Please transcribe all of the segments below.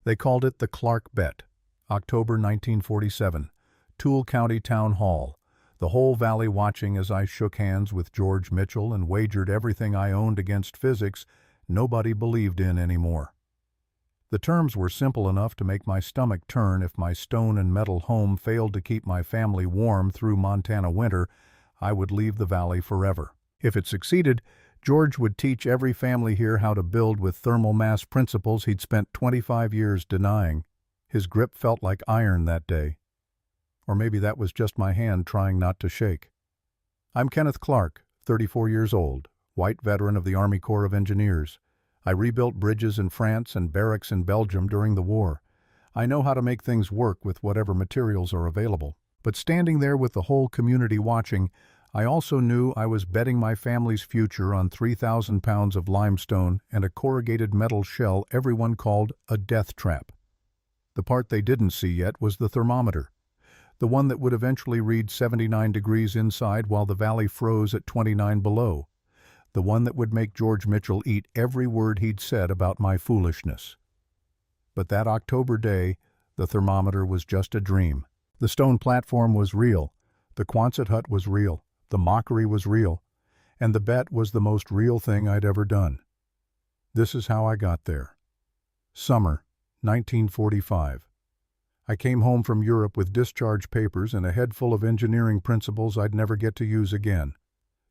They called it the Clark Bet. October 1947. Toole County Town Hall. The whole valley watching as I shook hands with George Mitchell and wagered everything I owned against physics nobody believed in anymore. The terms were simple enough to make my stomach turn. If my stone and metal home failed to keep my family warm through Montana winter, I would leave the valley forever. If it succeeded, George would teach every family here how to build with thermal mass principles he'd spent 25 years denying. His grip felt like iron that day. Or maybe that was just my hand trying not to shake. I'm Kenneth Clark, 34 years old, white veteran of the Army Corps of Engineers. I rebuilt bridges in France and barracks in Belgium during the war. I know how to make things work with whatever materials are available. But standing there with the whole community watching, I also knew I was betting my family's future on 3,000 pounds of limestone and a corrugated metal shell everyone called a death trap. The part they didn't see yet was the thermometer. The one that would eventually read 79 degrees inside while the valley froze at 29 below. The one that would make George Mitchell eat every word he'd said about my foolishness. But that October day, the thermometer was just a dream. The stone platform was real, the Quonset hut was real, the mockery was real, and the bet was the most real thing I'd ever done. This is how I got there. Summer, 1945. I came home from Europe with discharge papers and a head full of engineering principles I'd never get to use again.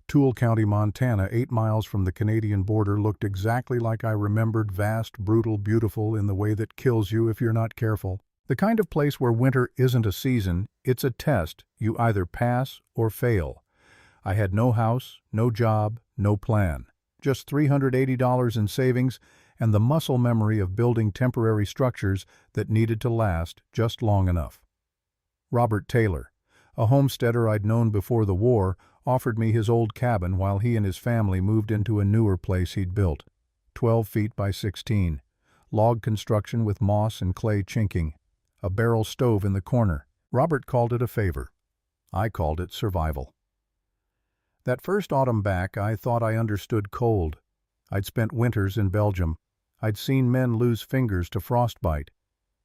Toole County, Montana, 8 miles from the Canadian border, looked exactly like I remembered, vast, brutal, beautiful in the way that kills you if you're not careful. The kind of place where winter isn't a season, it's a test. You either pass or fail. I had no house, no job, no plan. Just $380 in savings and the muscle memory of building temporary structures that needed to last just long enough. Robert Taylor, a homesteader I'd known before the war, offered me his old cabin while he and his family moved into a newer place he'd built. 12 feet by 16. Log construction with moss and clay chinking. A barrel stove in the corner. Robert called it a favor. I called it survival. That first autumn back, I thought I understood cold. I'd spent winters in Belgium. I'd seen men lose fingers to frostbite.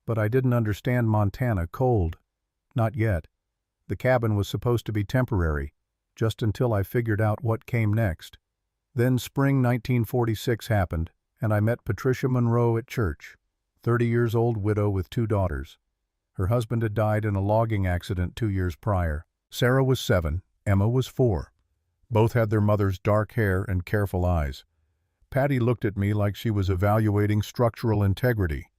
But I didn't understand Montana cold. Not yet. The cabin was supposed to be temporary, just until I figured out what came next. Then spring 1946 happened, and I met Patricia Monroe at church, 30 years old widow with 2 daughters. Her husband had died in a logging accident 2 years prior. Sarah was 7, Emma was 4. Both had their mother's dark hair and careful eyes. Patty looked at me like she was evaluating structural integrity.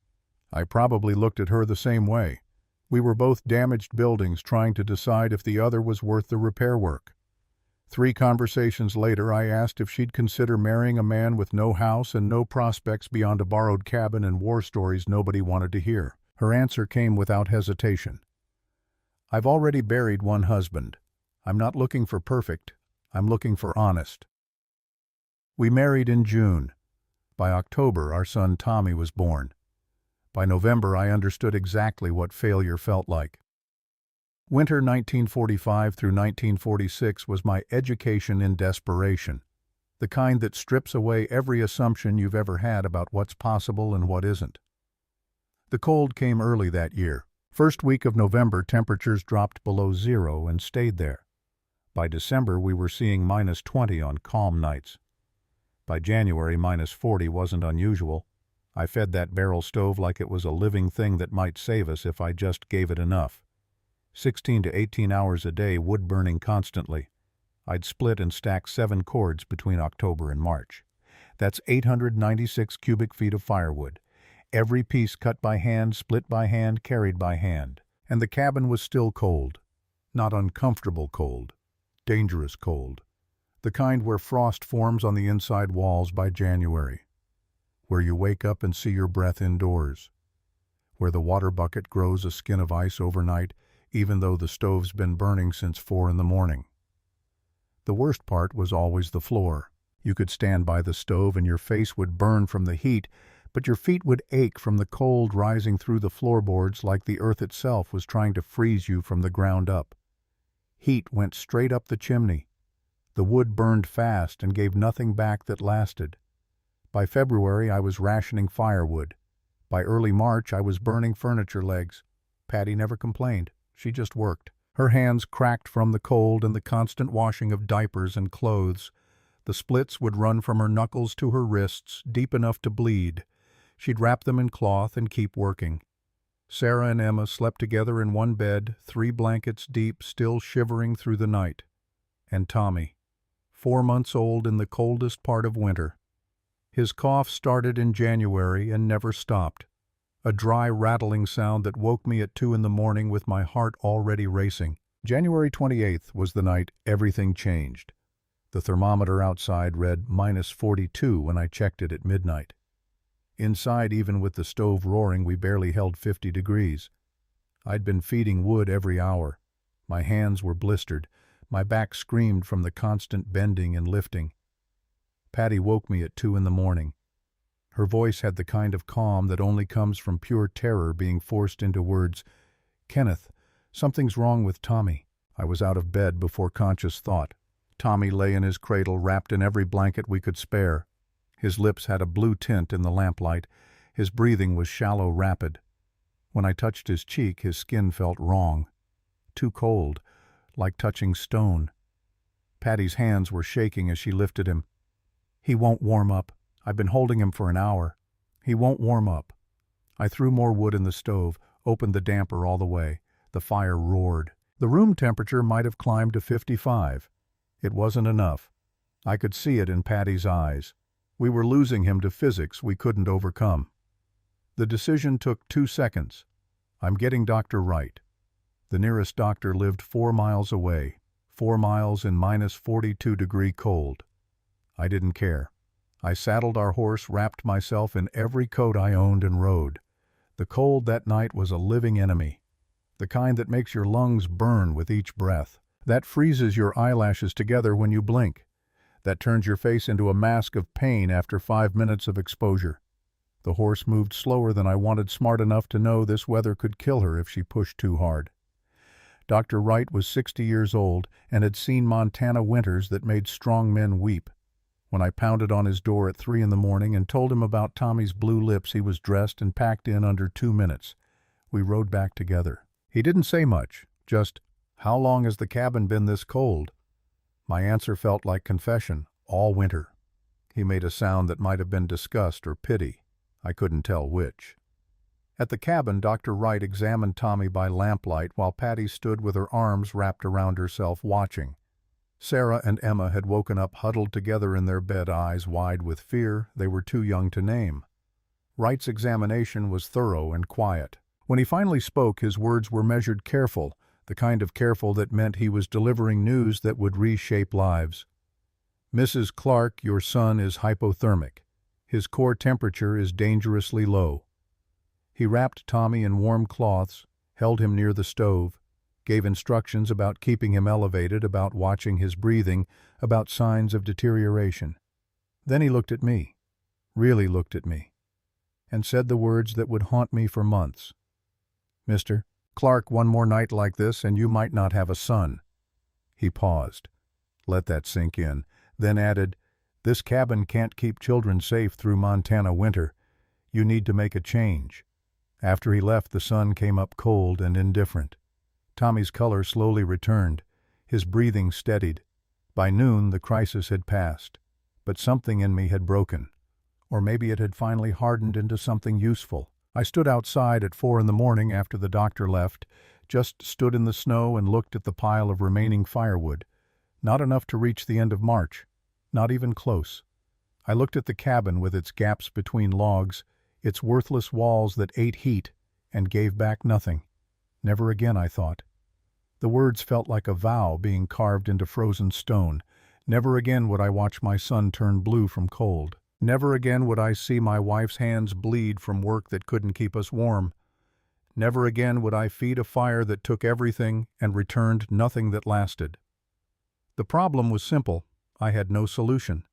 I probably looked at her the same way. We were both damaged buildings trying to decide if the other was worth the repair work. 3 conversations later, I asked if she'd consider marrying a man with no house and no prospects beyond a borrowed cabin and war stories nobody wanted to hear. Her answer came without hesitation. I've already buried one husband. I'm not looking for perfect. I'm looking for honest. We married in June. By October, our son Tommy was born. By November, I understood exactly what failure felt like. Winter 1945 through 1946 was my education in desperation, the kind that strips away every assumption you've ever had about what's possible and what isn't. The cold came early that year. First week of November, temperatures dropped below 0 and stayed there. By December, we were seeing -20 on calm nights. By January, -40 wasn't unusual. I fed that barrel stove like it was a living thing that might save us if I just gave it enough. 16 to 18 hours a day, wood burning constantly. I'd split and stack 7 cords between October and March. That's 896 cubic feet of firewood. Every piece cut by hand, split by hand, carried by hand. And the cabin was still cold. Not uncomfortable cold. Dangerous cold. The kind where frost forms on the inside walls by January. Where you wake up and see your breath indoors. Where the water bucket grows a skin of ice overnight, even though the stove's been burning since 4 in the morning. The worst part was always the floor. You could stand by the stove and your face would burn from the heat, but your feet would ache from the cold rising through the floorboards like the earth itself was trying to freeze you from the ground up. Heat went straight up the chimney. The wood burned fast and gave nothing back that lasted. By February, I was rationing firewood. By early March, I was burning furniture legs. Patty never complained. She just worked. Her hands cracked from the cold and the constant washing of diapers and clothes. The splits would run from her knuckles to her wrists, deep enough to bleed. She'd wrap them in cloth and keep working. Sarah and Emma slept together in one bed, 3 blankets deep, still shivering through the night. And Tommy, 4 months old in the coldest part of winter. His cough started in January and never stopped. A dry, rattling sound that woke me at 2 in the morning with my heart already racing. January 28th was the night everything changed. The thermometer outside read -42 when I checked it at midnight. Inside, even with the stove roaring, we barely held 50 degrees. I'd been feeding wood every hour. My hands were blistered. My back screamed from the constant bending and lifting. Patty woke me at 2 in the morning. Her voice had the kind of calm that only comes from pure terror being forced into words. "Kenneth, something's wrong with Tommy." I was out of bed before conscious thought. Tommy lay in his cradle, wrapped in every blanket we could spare. His lips had a blue tint in the lamplight. His breathing was shallow, rapid. When I touched his cheek, his skin felt wrong. Too cold, like touching stone. Patty's hands were shaking as she lifted him. "He won't warm up. I've been holding him for an hour. He won't warm up." I threw more wood in the stove, opened the damper all the way. The fire roared. The room temperature might have climbed to 55. It wasn't enough. I could see it in Patty's eyes. We were losing him to physics we couldn't overcome. The decision took 2 seconds. I'm getting Dr. Wright. The nearest doctor lived 4 miles away, 4 miles in -42-degree cold. I didn't care. I saddled our horse, wrapped myself in every coat I owned, and rode. The cold that night was a living enemy, the kind that makes your lungs burn with each breath, that freezes your eyelashes together when you blink, that turns your face into a mask of pain after 5 minutes of exposure. The horse moved slower than I wanted, smart enough to know this weather could kill her if she pushed too hard. Dr. Wright was 60 years old and had seen Montana winters that made strong men weep. When I pounded on his door at 3 in the morning and told him about Tommy's blue lips, he was dressed and packed in under 2 minutes. We rode back together. He didn't say much, just, "How long has the cabin been this cold?" My answer felt like confession. "All winter." He made a sound that might have been disgust or pity. I couldn't tell which. At the cabin, Dr. Wright examined Tommy by lamplight while Patty stood with her arms wrapped around herself, watching. Sarah and Emma had woken up huddled together in their bed, eyes wide with fear they were too young to name. Wright's examination was thorough and quiet. When he finally spoke, his words were measured, careful, the kind of careful that meant he was delivering news that would reshape lives. "Mrs. Clark, your son is hypothermic. His core temperature is dangerously low." He wrapped Tommy in warm cloths, held him near the stove, gave instructions about keeping him elevated, about watching his breathing, about signs of deterioration. Then he looked at me, really looked at me, and said the words that would haunt me for months. "Mr. Clark, one more night like this and you might not have a son." He paused, let that sink in, then added, "This cabin can't keep children safe through Montana winter. You need to make a change." After he left, the sun came up cold and indifferent. Tommy's color slowly returned. His breathing steadied. By noon, the crisis had passed. But something in me had broken. Or maybe it had finally hardened into something useful. I stood outside at 4 in the morning after the doctor left, just stood in the snow and looked at the pile of remaining firewood. Not enough to reach the end of March. Not even close. I looked at the cabin with its gaps between logs, its worthless walls that ate heat and gave back nothing. Never again, I thought. The words felt like a vow being carved into frozen stone. Never again would I watch my son turn blue from cold. Never again would I see my wife's hands bleed from work that couldn't keep us warm. Never again would I feed a fire that took everything and returned nothing that lasted. The problem was simple. I had no solution.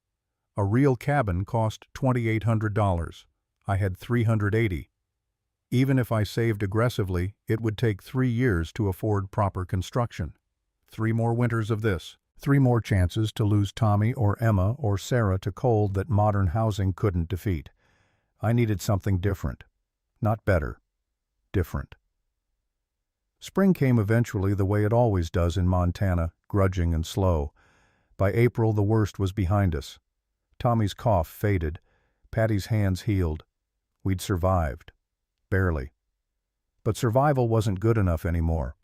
A real cabin cost $2,800. I had $380. Even if I saved aggressively, it would take 3 years to afford proper construction. 3 more winters of this. 3 more chances to lose Tommy or Emma or Sarah to cold that modern housing couldn't defeat. I needed something different. Not better. Different. Spring came eventually the way it always does in Montana, grudging and slow. By April, the worst was behind us. Tommy's cough faded. Patty's hands healed. We'd survived. Barely. But survival wasn't good enough anymore.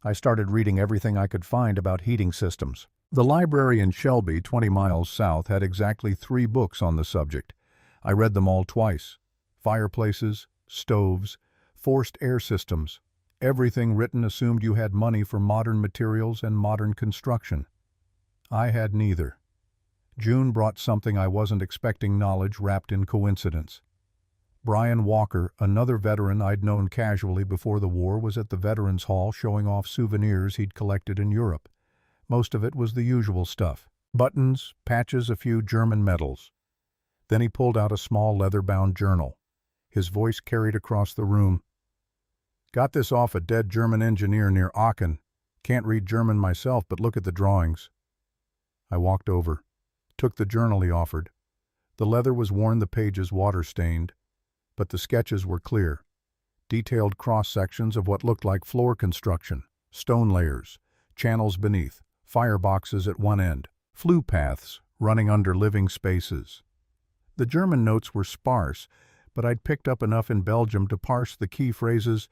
I started reading everything I could find about heating systems. The library in Shelby, 20 miles south, had exactly 3 books on the subject. I read them all twice. Fireplaces, stoves, forced air systems. Everything written assumed you had money for modern materials and modern construction. I had neither. June brought something I wasn't expecting, knowledge wrapped in coincidence. Brian Walker, another veteran I'd known casually before the war, was at the Veterans Hall showing off souvenirs he'd collected in Europe. Most of it was the usual stuff. Buttons, patches, a few German medals. Then he pulled out a small leather-bound journal. His voice carried across the room. Got this off a dead German engineer near Aachen. Can't read German myself, but look at the drawings. I walked over, took the journal he offered. The leather was worn, the pages water-stained, but the sketches were clear. Detailed cross-sections of what looked like floor construction, stone layers, channels beneath, fireboxes at one end, flue paths running under living spaces. The German notes were sparse, but I'd picked up enough in Belgium to parse the key phrases: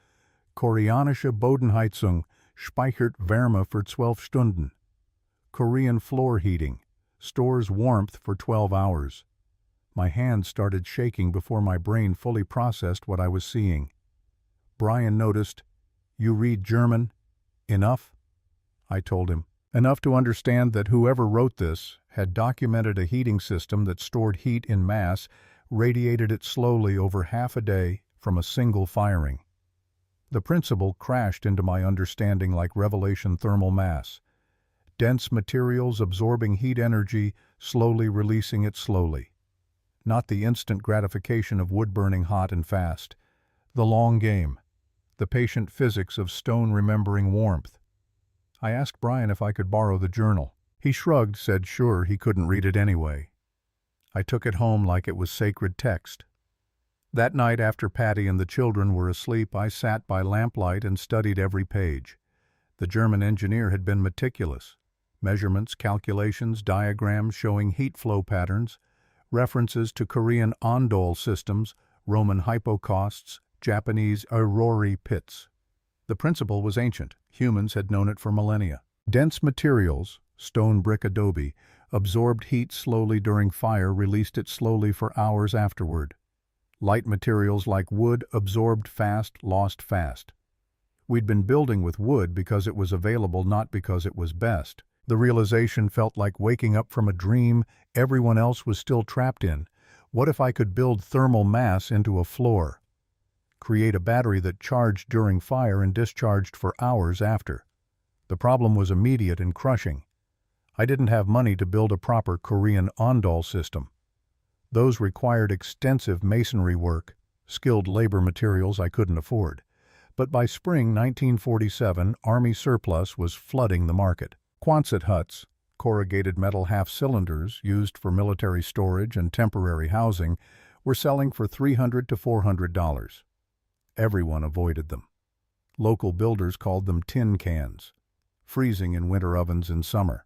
Koreanische Bodenheizung, speichert Wärme für 12 Stunden. Korean floor heating, stores warmth for 12 hours. My hands started shaking before my brain fully processed what I was seeing. Brian noticed. You read German? Enough? I told him. Enough to understand that whoever wrote this had documented a heating system that stored heat in mass, radiated it slowly over half a day from a single firing. The principle crashed into my understanding like revelation thermal mass. Dense materials absorbing heat energy, slowly releasing it slowly. Not the instant gratification of wood burning hot and fast. The long game. The patient physics of stone remembering warmth. I asked Brian if I could borrow the journal. He shrugged, said sure, he couldn't read it anyway. I took it home like it was sacred text. That night, after Patty and the children were asleep, I sat by lamplight and studied every page. The German engineer had been meticulous. Measurements, calculations, diagrams showing heat flow patterns, references to Korean ondol systems, Roman hypocausts, Japanese aurori pits. The principle was ancient. Humans had known it for millennia. Dense materials, stone, brick, adobe, absorbed heat slowly during fire, released it slowly for hours afterward. Light materials like wood absorbed fast, lost fast. We'd been building with wood because it was available, not because it was best. The realization felt like waking up from a dream everyone else was still trapped in. What if I could build thermal mass into a floor? Create a battery that charged during fire and discharged for hours after. The problem was immediate and crushing. I didn't have money to build a proper Korean ondol system. Those required extensive masonry work, skilled labor materials I couldn't afford. But by spring 1947, Army surplus was flooding the market. Quonset huts, corrugated metal half-cylinders used for military storage and temporary housing, were selling for $300 to $400. Everyone avoided them. Local builders called them tin cans, freezing in winter ovens in summer.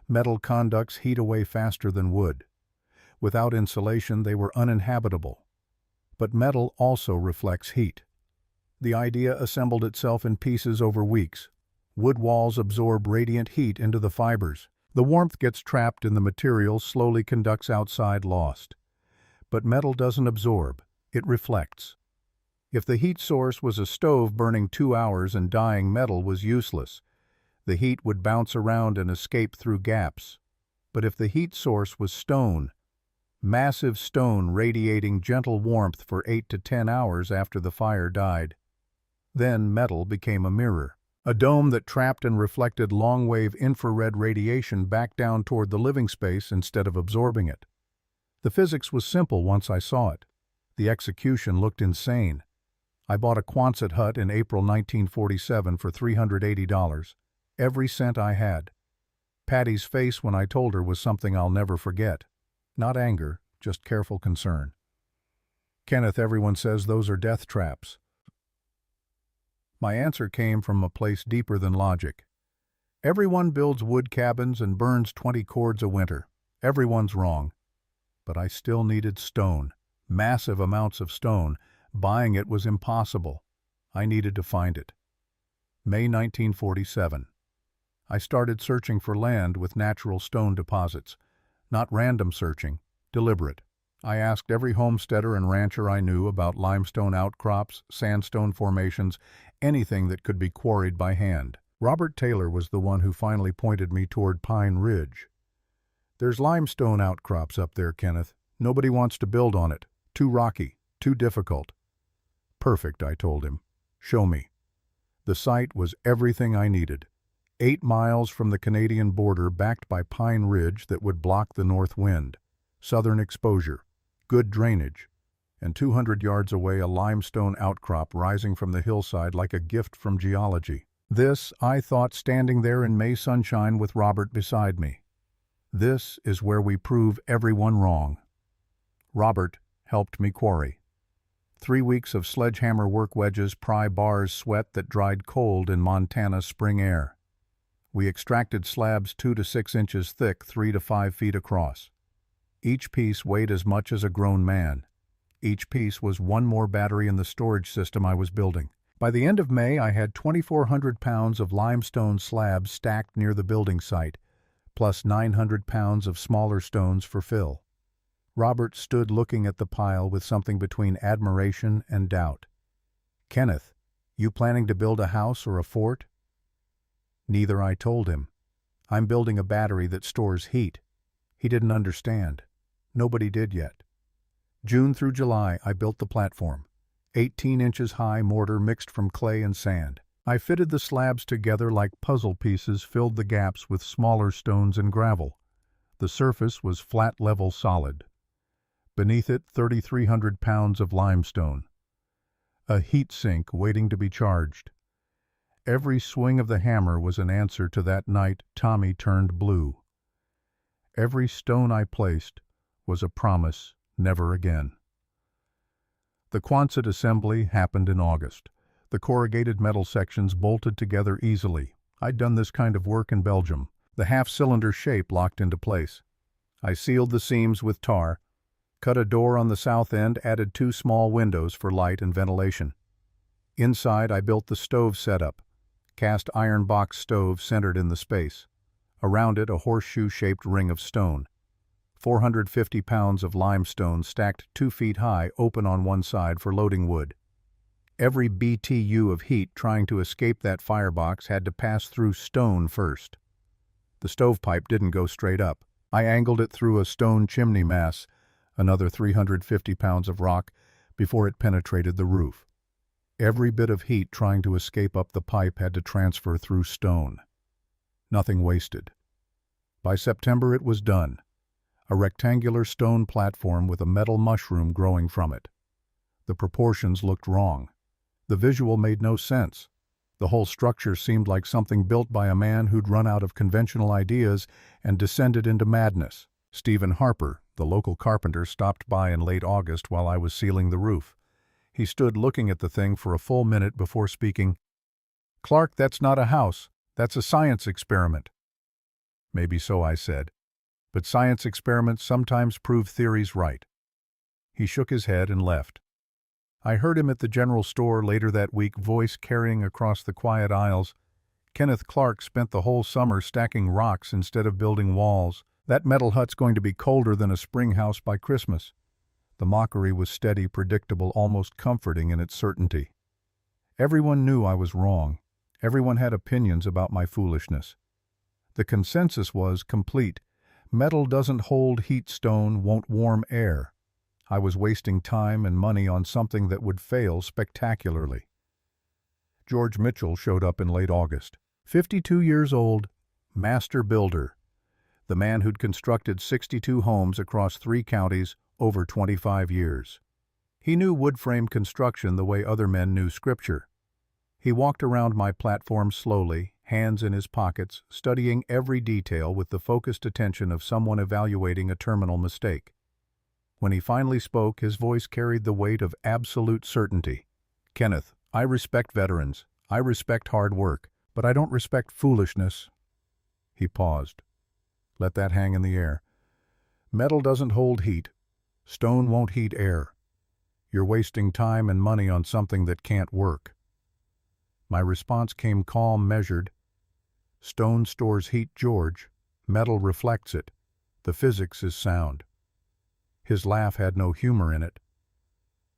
Metal conducts heat away faster than wood. Without insulation, they were uninhabitable. But metal also reflects heat. The idea assembled itself in pieces over weeks. Wood walls absorb radiant heat into the fibers. The warmth gets trapped in the material, slowly conducts outside, lost. But metal doesn't absorb, it reflects. If the heat source was a stove burning 2 hours and dying, metal was useless. The heat would bounce around and escape through gaps. But if the heat source was stone, massive stone radiating gentle warmth for 8 to 10 hours after the fire died, then metal became a mirror. A dome that trapped and reflected long-wave infrared radiation back down toward the living space instead of absorbing it. The physics was simple once I saw it. The execution looked insane. I bought a Quonset hut in April 1947 for $380, every cent I had. Patty's face when I told her was something I'll never forget. Not anger, just careful concern. Kenneth, everyone says those are death traps. My answer came from a place deeper than logic. Everyone builds wood cabins and burns 20 cords a winter. Everyone's wrong. But I still needed stone. Massive amounts of stone. Buying it was impossible. I needed to find it. May 1947. I started searching for land with natural stone deposits. Not random searching, deliberate. I asked every homesteader and rancher I knew about limestone outcrops, sandstone formations, anything that could be quarried by hand. Robert Taylor was the one who finally pointed me toward Pine Ridge. There's limestone outcrops up there, Kenneth. Nobody wants to build on it. Too rocky, too difficult. Perfect, I told him. Show me. The site was everything I needed. 8 miles from the Canadian border, backed by Pine Ridge that would block the north wind. Southern exposure, good drainage, and 200 yards away a limestone outcrop rising from the hillside like a gift from geology. This, I thought, standing there in May sunshine with Robert beside me. This is where we prove everyone wrong. Robert helped me quarry. 3 weeks of sledgehammer work, wedges, pry bars, sweat that dried cold in Montana spring air. We extracted slabs 2 to 6 inches thick, 3 to 5 feet across. Each piece weighed as much as a grown man. Each piece was one more battery in the storage system I was building. By the end of May, I had 2,400 pounds of limestone slabs stacked near the building site, plus 900 pounds of smaller stones for fill. Robert stood looking at the pile with something between admiration and doubt. Kenneth, you planning to build a house or a fort? Neither, I told him. I'm building a battery that stores heat. He didn't understand. Nobody did yet. June through July, I built the platform. 18 inches high mortar mixed from clay and sand. I fitted the slabs together like puzzle pieces, filled the gaps with smaller stones and gravel. The surface was flat, level, solid. Beneath it, 3,300 pounds of limestone. A heat sink waiting to be charged. Every swing of the hammer was an answer to that night Tommy turned blue. Every stone I placed was a promise never again. The Quonset assembly happened in August. The corrugated metal sections bolted together easily. I'd done this kind of work in Belgium. The half-cylinder shape locked into place. I sealed the seams with tar, cut a door on the south end, added 2 small windows for light and ventilation. Inside, I built the stove setup. Cast iron box stove centered in the space. Around it, a horseshoe-shaped ring of stone. 450 pounds of limestone stacked 2 feet high, open on one side for loading wood. Every BTU of heat trying to escape that firebox had to pass through stone first. The stovepipe didn't go straight up. I angled it through a stone chimney mass, another 350 pounds of rock, before it penetrated the roof. Every bit of heat trying to escape up the pipe had to transfer through stone. Nothing wasted. By September it was done. A rectangular stone platform with a metal mushroom growing from it. The proportions looked wrong. The visual made no sense. The whole structure seemed like something built by a man who'd run out of conventional ideas and descended into madness. Stephen Harper, the local carpenter, stopped by in late August while I was sealing the roof. He stood looking at the thing for a full minute before speaking. "Clark, that's not a house. That's a science experiment." "Maybe so," I said. "But science experiments sometimes prove theories right." He shook his head and left. I heard him at the general store later that week, voice carrying across the quiet aisles. "Kenneth Clark spent the whole summer stacking rocks instead of building walls. That metal hut's going to be colder than a spring house by Christmas." The mockery was steady, predictable, almost comforting in its certainty. Everyone knew I was wrong. Everyone had opinions about my foolishness. The consensus was complete. Metal doesn't hold heat, stone won't warm air. I was wasting time and money on something that would fail spectacularly. George Mitchell showed up in late August. 52 years old, master builder. The man who'd constructed 62 homes across 3 counties over 25 years. He knew wood frame construction the way other men knew scripture. He walked around my platform slowly, hands in his pockets, studying every detail with the focused attention of someone evaluating a terminal mistake. When he finally spoke, his voice carried the weight of absolute certainty. "Kenneth, I respect veterans. I respect hard work, but I don't respect foolishness." He paused. Let that hang in the air. "Metal doesn't hold heat. Stone won't heat air. You're wasting time and money on something that can't work." My response came calm, measured. "Stone stores heat, George. Metal reflects it. The physics is sound." His laugh had no humor in it.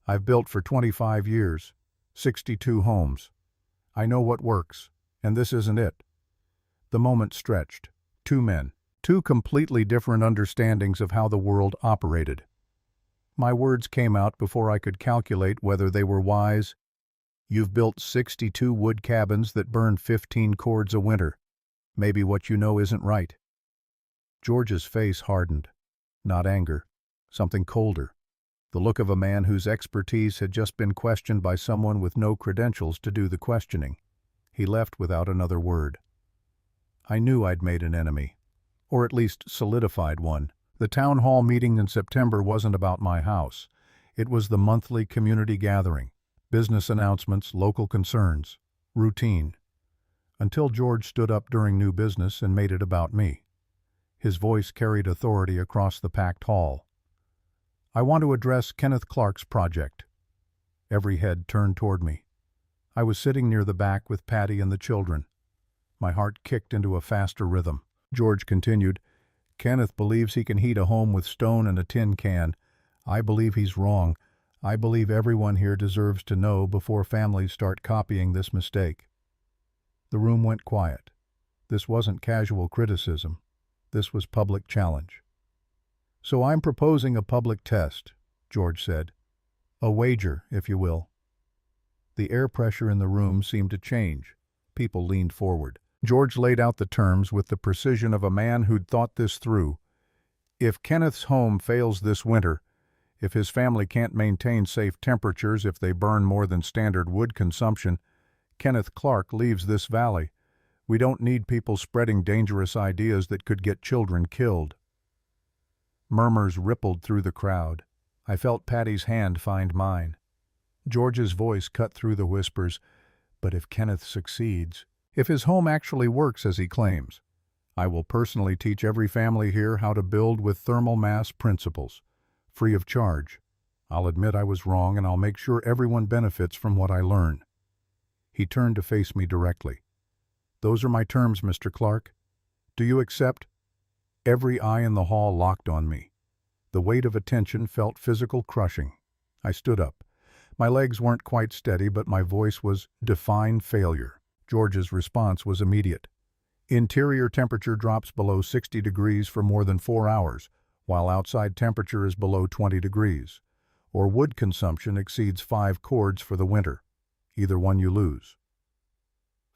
"I've built for 25 years, 62 homes. I know what works, and this isn't it." The moment stretched. Two men, two completely different understandings of how the world operated. My words came out before I could calculate whether they were wise. "You've built 62 wood cabins that burn 15 cords a winter. Maybe what you know isn't right." George's face hardened. Not anger, something colder. The look of a man whose expertise had just been questioned by someone with no credentials to do the questioning. He left without another word. I knew I'd made an enemy, or at least solidified one. The town hall meeting in September wasn't about my house. It was the monthly community gathering. Business announcements, local concerns, routine. Until George stood up during new business and made it about me. His voice carried authority across the packed hall. "I want to address Kenneth Clark's project." Every head turned toward me. I was sitting near the back with Patty and the children. My heart kicked into a faster rhythm. George continued, "Kenneth believes he can heat a home with stone and a tin can. I believe he's wrong. I believe everyone here deserves to know before families start copying this mistake." The room went quiet. This wasn't casual criticism. This was public challenge. "So I'm proposing a public test," George said. "A wager, if you will." The air pressure in the room seemed to change. People leaned forward. George laid out the terms with the precision of a man who'd thought this through. "If Kenneth's home fails this winter, if his family can't maintain safe temperatures, if they burn more than standard wood consumption, Kenneth Clark leaves this valley. We don't need people spreading dangerous ideas that could get children killed." Murmurs rippled through the crowd. I felt Patty's hand find mine. George's voice cut through the whispers. "But if Kenneth succeeds, if his home actually works as he claims, I will personally teach every family here how to build with thermal mass principles, free of charge. I'll admit I was wrong, and I'll make sure everyone benefits from what I learn." He turned to face me directly. "Those are my terms, Mr. Clark. Do you accept?" Every eye in the hall locked on me. The weight of attention felt physical crushing. I stood up. My legs weren't quite steady, but my voice was define failure. George's response was immediate. "Interior temperature drops below 60 degrees for more than 4 hours, while outside temperature is below 20 degrees. Or wood consumption exceeds 5 cords for the winter. Either one you lose."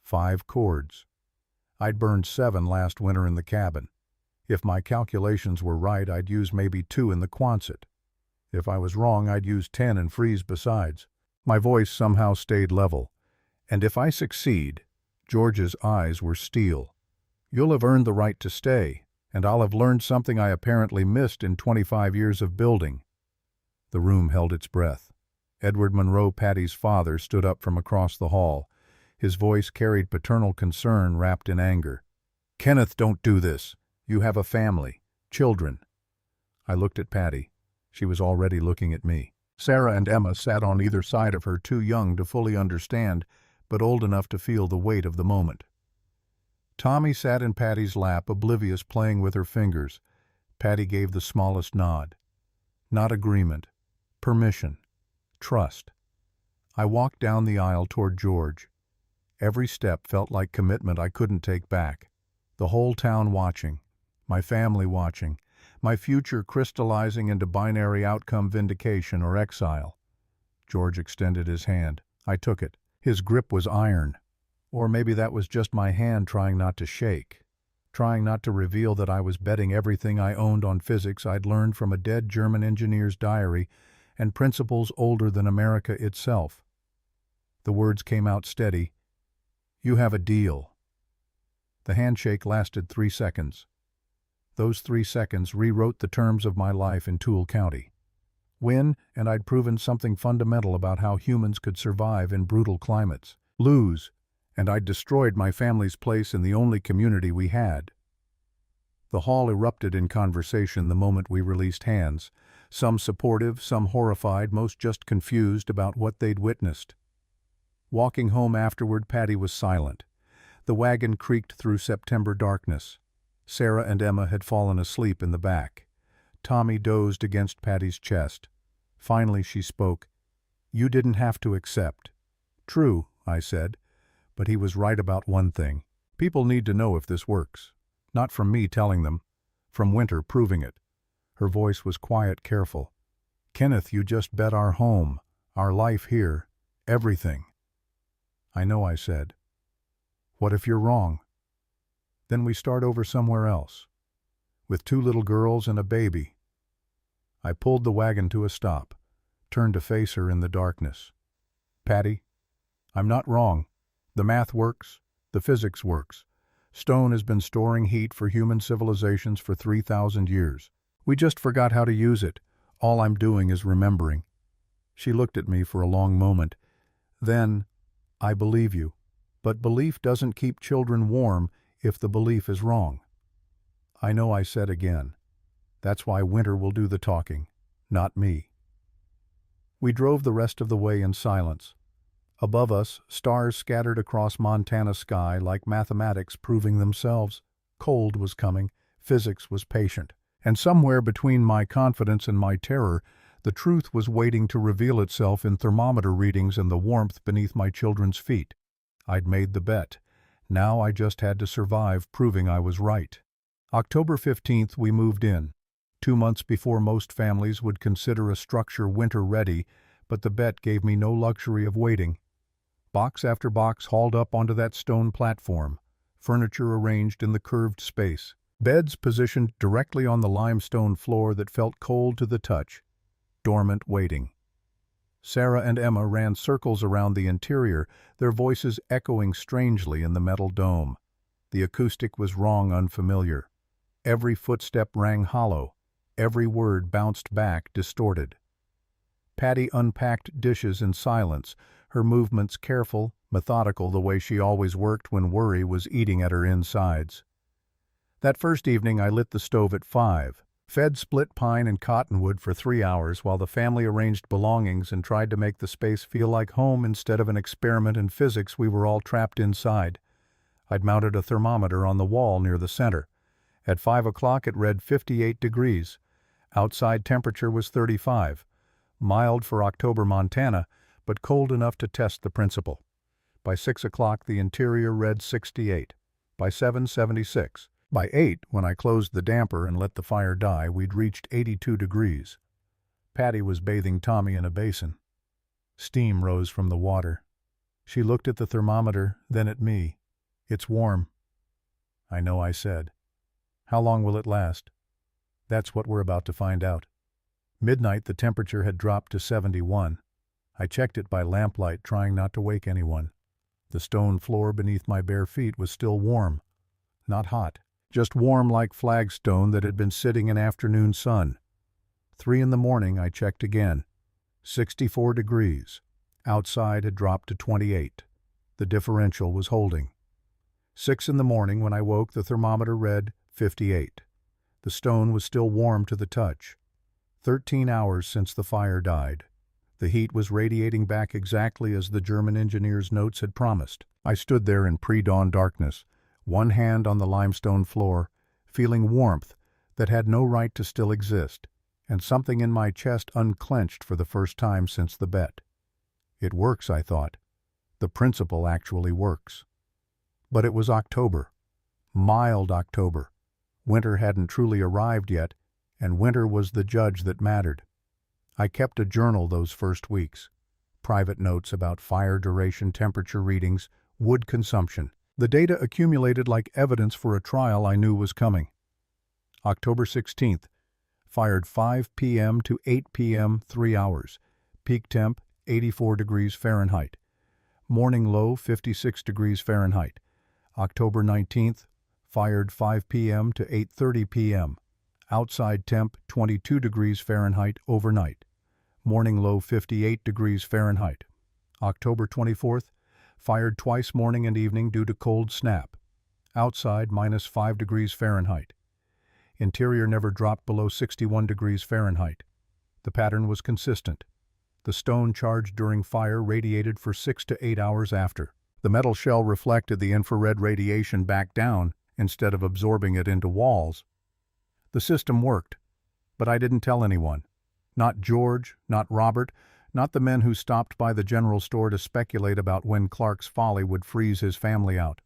5 cords. I'd burned 7 last winter in the cabin. If my calculations were right, I'd use maybe 2 in the Quonset. If I was wrong, I'd use 10 and freeze besides. My voice somehow stayed level. "And if I succeed," George's eyes were steel, "you'll have earned the right to stay, and I'll have learned something I apparently missed in 25 years of building." The room held its breath. Edward Monroe, Patty's father, stood up from across the hall. His voice carried paternal concern wrapped in anger. "Kenneth, don't do this. You have a family, children." I looked at Patty. She was already looking at me. Sarah and Emma sat on either side of her, too young to fully understand, but old enough to feel the weight of the moment. Tommy sat in Patty's lap, oblivious, playing with her fingers. Patty gave the smallest nod. Not agreement. Permission. Trust. I walked down the aisle toward George. Every step felt like commitment I couldn't take back. The whole town watching. My family watching. My future crystallizing into binary outcome, vindication or exile. George extended his hand. I took it. His grip was iron. Or maybe that was just my hand trying not to shake. Trying not to reveal that I was betting everything I owned on physics I'd learned from a dead German engineer's diary and principles older than America itself. The words came out steady. "You have a deal." The handshake lasted 3 seconds. Those 3 seconds rewrote the terms of my life in Toole County. Win, and I'd proven something fundamental about how humans could survive in brutal climates. Lose, and I'd destroyed my family's place in the only community we had. The hall erupted in conversation the moment we released hands, some supportive, some horrified, most just confused about what they'd witnessed. Walking home afterward, Patty was silent. The wagon creaked through September darkness. Sarah and Emma had fallen asleep in the back. Tommy dozed against Patty's chest. Finally she spoke. "You didn't have to accept." "True," I said, but he was right about one thing. People need to know if this works. Not from me telling them, from Winter proving it. Her voice was quiet, careful. "Kenneth, you just bet our home, our life here, everything." "I know," I said. "What if you're wrong?" "Then we start over somewhere else, with 2 little girls and a baby." I pulled the wagon to a stop, turned to face her in the darkness. "Patty, I'm not wrong. The math works, the physics works. Stone has been storing heat for human civilizations for 3,000 years. We just forgot how to use it. All I'm doing is remembering." She looked at me for a long moment. Then, "I believe you. But belief doesn't keep children warm if the belief is wrong." "I know," I said again. "That's why Winter will do the talking, not me." We drove the rest of the way in silence. Above us, stars scattered across Montana sky like mathematics proving themselves. Cold was coming, physics was patient. And somewhere between my confidence and my terror, the truth was waiting to reveal itself in thermometer readings and the warmth beneath my children's feet. I'd made the bet. Now I just had to survive proving I was right. October 15th we moved in. 2 months before most families would consider a structure winter-ready, but the bet gave me no luxury of waiting. Box after box hauled up onto that stone platform, furniture arranged in the curved space, beds positioned directly on the limestone floor that felt cold to the touch, dormant waiting. Sarah and Emma ran circles around the interior, their voices echoing strangely in the metal dome. The acoustic was wrong, unfamiliar. Every footstep rang hollow, every word bounced back, distorted. Patty unpacked dishes in silence, her movements careful, methodical, the way she always worked when worry was eating at her insides. That first evening I lit the stove at 5, fed split pine and cottonwood for 3 hours while the family arranged belongings and tried to make the space feel like home instead of an experiment in physics we were all trapped inside. I'd mounted a thermometer on the wall near the center. At 5 o'clock it read 58 degrees. Outside temperature was 35. Mild for October Montana, but cold enough to test the principle. By 6 o'clock the interior read 68. By 7, 76. By 8, when I closed the damper and let the fire die, we'd reached 82 degrees. Patty was bathing Tommy in a basin. Steam rose from the water. She looked at the thermometer, then at me. "It's warm." "I know," I said. "How long will it last?" "That's what we're about to find out." Midnight the temperature had dropped to 71. I checked it by lamplight, trying not to wake anyone. The stone floor beneath my bare feet was still warm. Not hot, just warm like flagstone that had been sitting in afternoon sun. 3 in the morning I checked again. 64 degrees. Outside had dropped to 28. The differential was holding. 6 in the morning when I woke, the thermometer read 58. The stone was still warm to the touch. 13 hours since the fire died. The heat was radiating back exactly as the German engineer's notes had promised. I stood there in pre-dawn darkness, one hand on the limestone floor, feeling warmth that had no right to still exist, and something in my chest unclenched for the first time since the bet. It works, I thought. The principle actually works. But it was October. Mild October. Winter hadn't truly arrived yet, and winter was the judge that mattered. I kept a journal those first weeks. Private notes about fire duration, temperature readings, wood consumption. The data accumulated like evidence for a trial I knew was coming. October 16th. Fired 5 p.m. to 8 p.m., 3 hours. Peak temp, 84 degrees Fahrenheit. Morning low, 56 degrees Fahrenheit. October 19th. Fired 5 p.m. to 8:30 p.m. Outside temp, 22 degrees Fahrenheit overnight. morning low 58 degrees Fahrenheit. October 24th, fired twice morning and evening due to cold snap. Outside -5 degrees Fahrenheit. Interior never dropped below 61 degrees Fahrenheit. The pattern was consistent. The stone charged during fire radiated for 6 to 8 hours after. The metal shell reflected the infrared radiation back down instead of absorbing it into walls. The system worked, but I didn't tell anyone. Not George, not Robert, not the men who stopped by the general store to speculate about when Clark's folly would freeze his family out.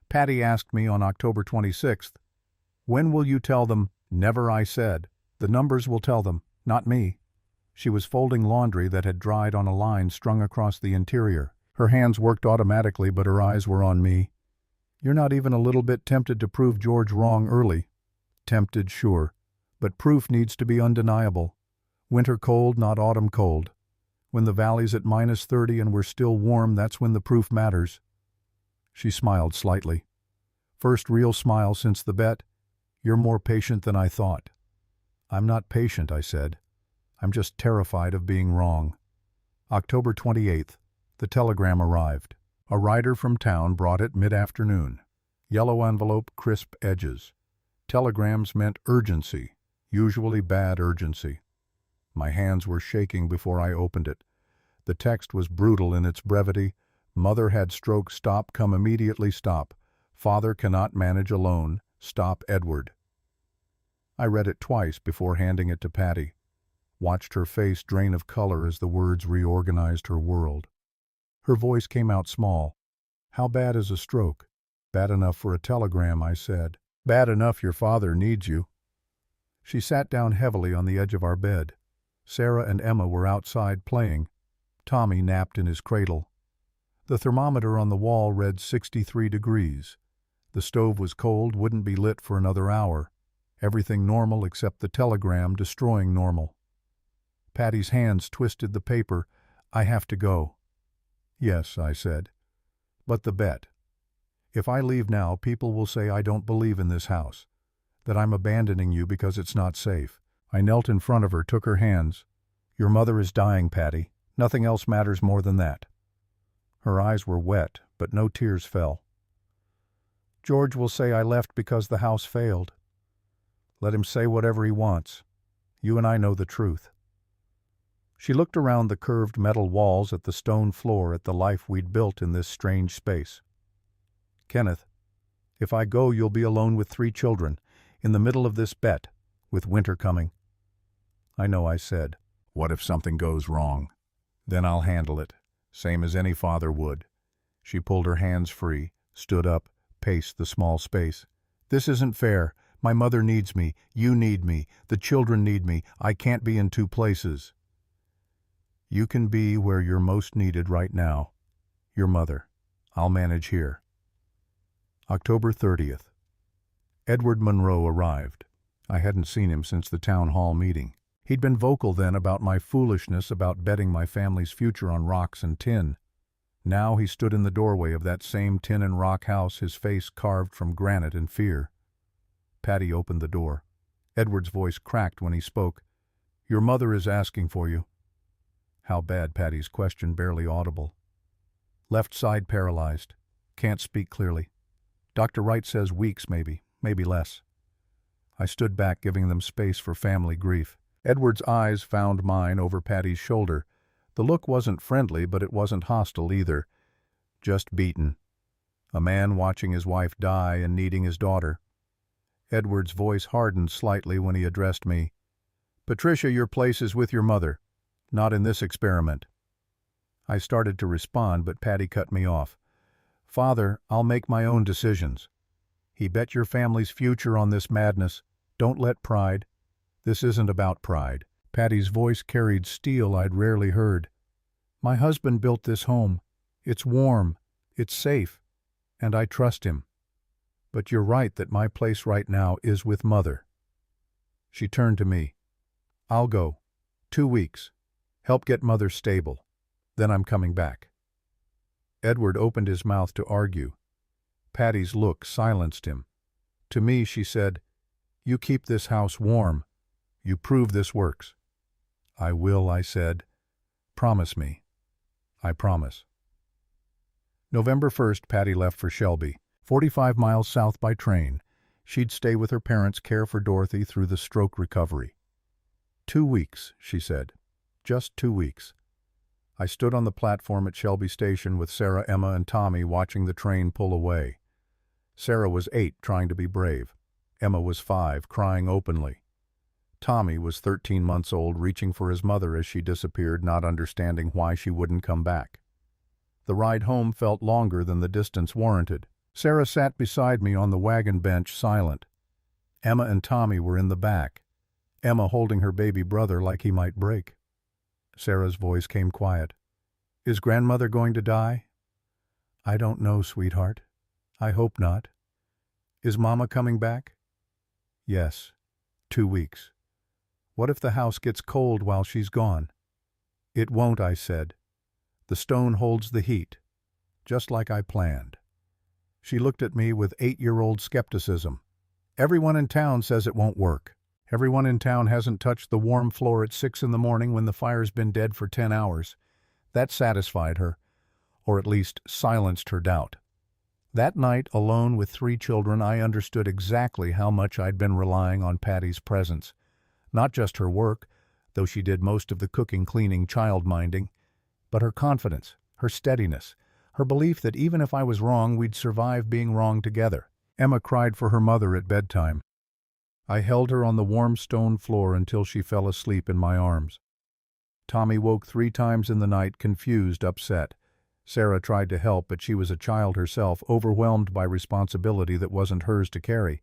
Patty asked me on October 26th, "When will you tell them?" "Never," I said. "The numbers will tell them, not me." She was folding laundry that had dried on a line strung across the interior. Her hands worked automatically, but her eyes were on me. "You're not even a little bit tempted to prove George wrong early?" "Tempted, sure. But proof needs to be undeniable. Winter cold, not autumn cold. When the valley's at -30 and we're still warm, that's when the proof matters." She smiled slightly. First real smile since the bet. "You're more patient than I thought." "I'm not patient," I said. "I'm just terrified of being wrong." October 28th. The telegram arrived. A rider from town brought it mid-afternoon. Yellow envelope, crisp edges. Telegrams meant urgency, usually bad urgency. My hands were shaking before I opened it. The text was brutal in its brevity. "Mother had stroke, stop, come immediately, stop. Father cannot manage alone, stop Edward." I read it twice before handing it to Patty. Watched her face drain of color as the words reorganized her world. Her voice came out small. "How bad is a stroke?" "Bad enough for a telegram," I said. "Bad enough your father needs you." She sat down heavily on the edge of our bed. Sarah and Emma were outside playing. Tommy napped in his cradle. The thermometer on the wall read 63 degrees. The stove was cold, wouldn't be lit for another hour. Everything normal except the telegram destroying normal. Patty's hands twisted the paper. "I have to go." "Yes," I said. "But the bet. If I leave now, people will say I don't believe in this house, that I'm abandoning you because it's not safe." I knelt in front of her, took her hands. "Your mother is dying, Patty. Nothing else matters more than that." Her eyes were wet, but no tears fell. "George will say I left because the house failed." "Let him say whatever he wants. You and I know the truth." She looked around the curved metal walls at the stone floor, at the life we'd built in this strange space. "Kenneth, if I go, you'll be alone with 3 children, in the middle of this bet, with winter coming." "I know," I said. "What if something goes wrong? Then I'll handle it, same as any father would." She pulled her hands free, stood up, paced the small space. "This isn't fair. My mother needs me. You need me. The children need me. I can't be in 2 places." "You can be where you're most needed right now. Your mother. I'll manage here." October 30th. Edward Monroe arrived. I hadn't seen him since the town hall meeting. He'd been vocal then about my foolishness about betting my family's future on rocks and tin. Now he stood in the doorway of that same tin and rock house, his face carved from granite in fear. Patty opened the door. Edward's voice cracked when he spoke. "Your mother is asking for you." How bad? Patty's question, barely audible. "Left side paralyzed. Can't speak clearly. Dr. Wright says weeks maybe less." I stood back, giving them space for family grief. Edward's eyes found mine over Patty's shoulder. The look wasn't friendly, but it wasn't hostile either. Just beaten. A man watching his wife die and needing his daughter. Edward's voice hardened slightly when he addressed me. "Patricia, your place is with your mother. Not in this experiment." I started to respond, but Patty cut me off. "Father, I'll make my own decisions. He bet your family's future on this madness. Don't let pride—" "This isn't about pride." Patty's voice carried steel I'd rarely heard. "My husband built this home. It's warm. It's safe. And I trust him. But you're right that my place right now is with Mother." She turned to me. "I'll go. 2 weeks. Help get Mother stable. Then I'm coming back." Edward opened his mouth to argue. Patty's look silenced him. To me, she said, "You keep this house warm. You prove this works." "I will," I said. "Promise me." "I promise." November 1st, Patty left for Shelby, 45 miles south by train. She'd stay with her parents, care for Dorothy through the stroke recovery. 2 weeks, she said. Just 2 weeks. I stood on the platform at Shelby Station with Sarah, Emma, and Tommy watching the train pull away. Sarah was 8, trying to be brave. Emma was 5, crying openly. Tommy was 13 months old, reaching for his mother as she disappeared, not understanding why she wouldn't come back. The ride home felt longer than the distance warranted. Sarah sat beside me on the wagon bench, silent. Emma and Tommy were in the back, Emma holding her baby brother like he might break. Sarah's voice came quiet. "Is grandmother going to die?" "I don't know, sweetheart. I hope not." "Is Mama coming back?" "Yes. 2 weeks. What if the house gets cold while she's gone?" "It won't," I said. "The stone holds the heat, just like I planned." She looked at me with 8-year-old skepticism. "Everyone in town says it won't work. Everyone in town hasn't touched the warm floor at 6 in the morning when the fire's been dead for 10 hours. That satisfied her, or at least silenced her doubt. That night, alone with 3 children, I understood exactly how much I'd been relying on Patty's presence. Not just her work, though she did most of the cooking, cleaning, child-minding, but her confidence, her steadiness, her belief that even if I was wrong, we'd survive being wrong together. Emma cried for her mother at bedtime. I held her on the warm stone floor until she fell asleep in my arms. Tommy woke 3 times in the night, confused, upset. Sarah tried to help, but she was a child herself, overwhelmed by responsibility that wasn't hers to carry.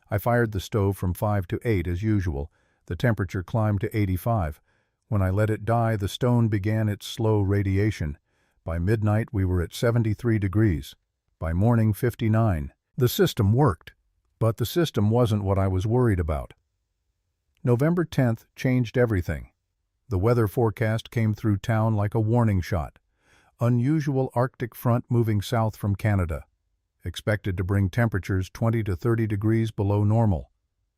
I fired the stove from 5 to 8 as usual. The temperature climbed to 85. When I let it die, the stone began its slow radiation. By midnight, we were at 73 degrees. By morning, 59. The system worked, but the system wasn't what I was worried about. November 10th changed everything. The weather forecast came through town like a warning shot. Unusual Arctic front moving south from Canada. Expected to bring temperatures 20 to 30 degrees below normal.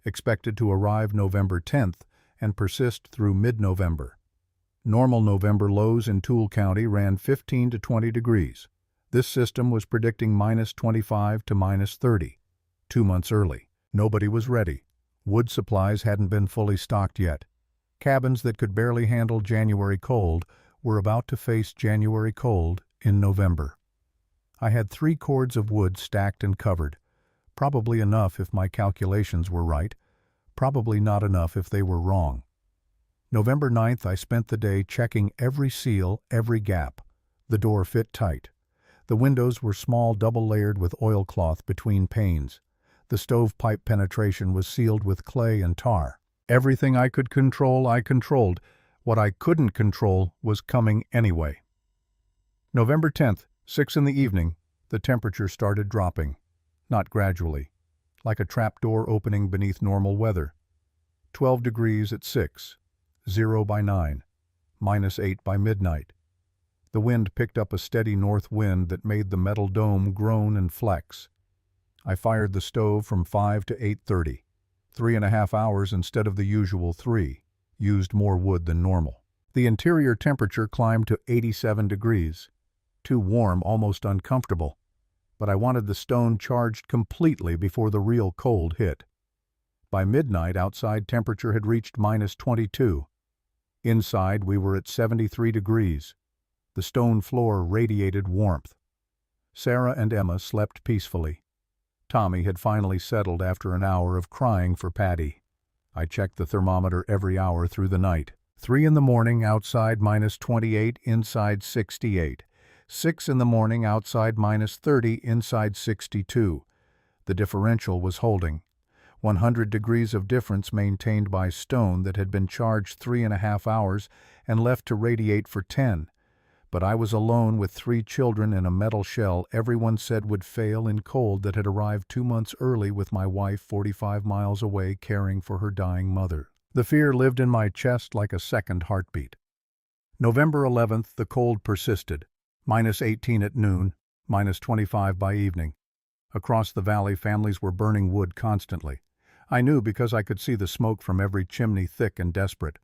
Expected to arrive November 10th and persist through mid-November. Normal November lows in Toole County ran 15 to 20 degrees. This system was predicting minus 25 to minus 30. 2 months early. Nobody was ready. Wood supplies hadn't been fully stocked yet. Cabins that could barely handle January cold were about to face January cold in November. I had 3 cords of wood stacked and covered. Probably enough if my calculations were right. Probably not enough if they were wrong. November 9th, I spent the day checking every seal, every gap. The door fit tight. The windows were small, double-layered with oilcloth between panes. The stovepipe penetration was sealed with clay and tar. Everything I could control, I controlled. What I couldn't control was coming anyway. November 10th, 6 in the evening, the temperature started dropping. Not gradually, like a trapdoor opening beneath normal weather. 12 degrees at 6, 0 by 9, minus 8 by midnight. The wind picked up a steady north wind that made the metal dome groan and flex. I fired the stove from 5 to 8:30, 3.5 hours instead of the usual 3, used more wood than normal. The interior temperature climbed to 87 degrees, too warm, almost uncomfortable, but I wanted the stone charged completely before the real cold hit. By midnight, outside temperature had reached minus 22. Inside, we were at 73 degrees. The stone floor radiated warmth. Sarah and Emma slept peacefully. Tommy had finally settled after an hour of crying for Patty. I checked the thermometer every hour through the night. 3 in the morning, outside minus 28, inside 68. 6 in the morning, outside minus 30, inside 62. The differential was holding. 100 degrees of difference maintained by stone that had been charged 3.5 hours and left to radiate for 10. But I was alone with 3 children in a metal shell everyone said would fail in cold that had arrived 2 months early, with my wife 45 miles away caring for her dying mother. The fear lived in my chest like a second heartbeat. November 11th, the cold persisted. Minus 18 at noon, minus 25 by evening. Across the valley, families were burning wood constantly. I knew because I could see the smoke from every chimney, thick and desperate.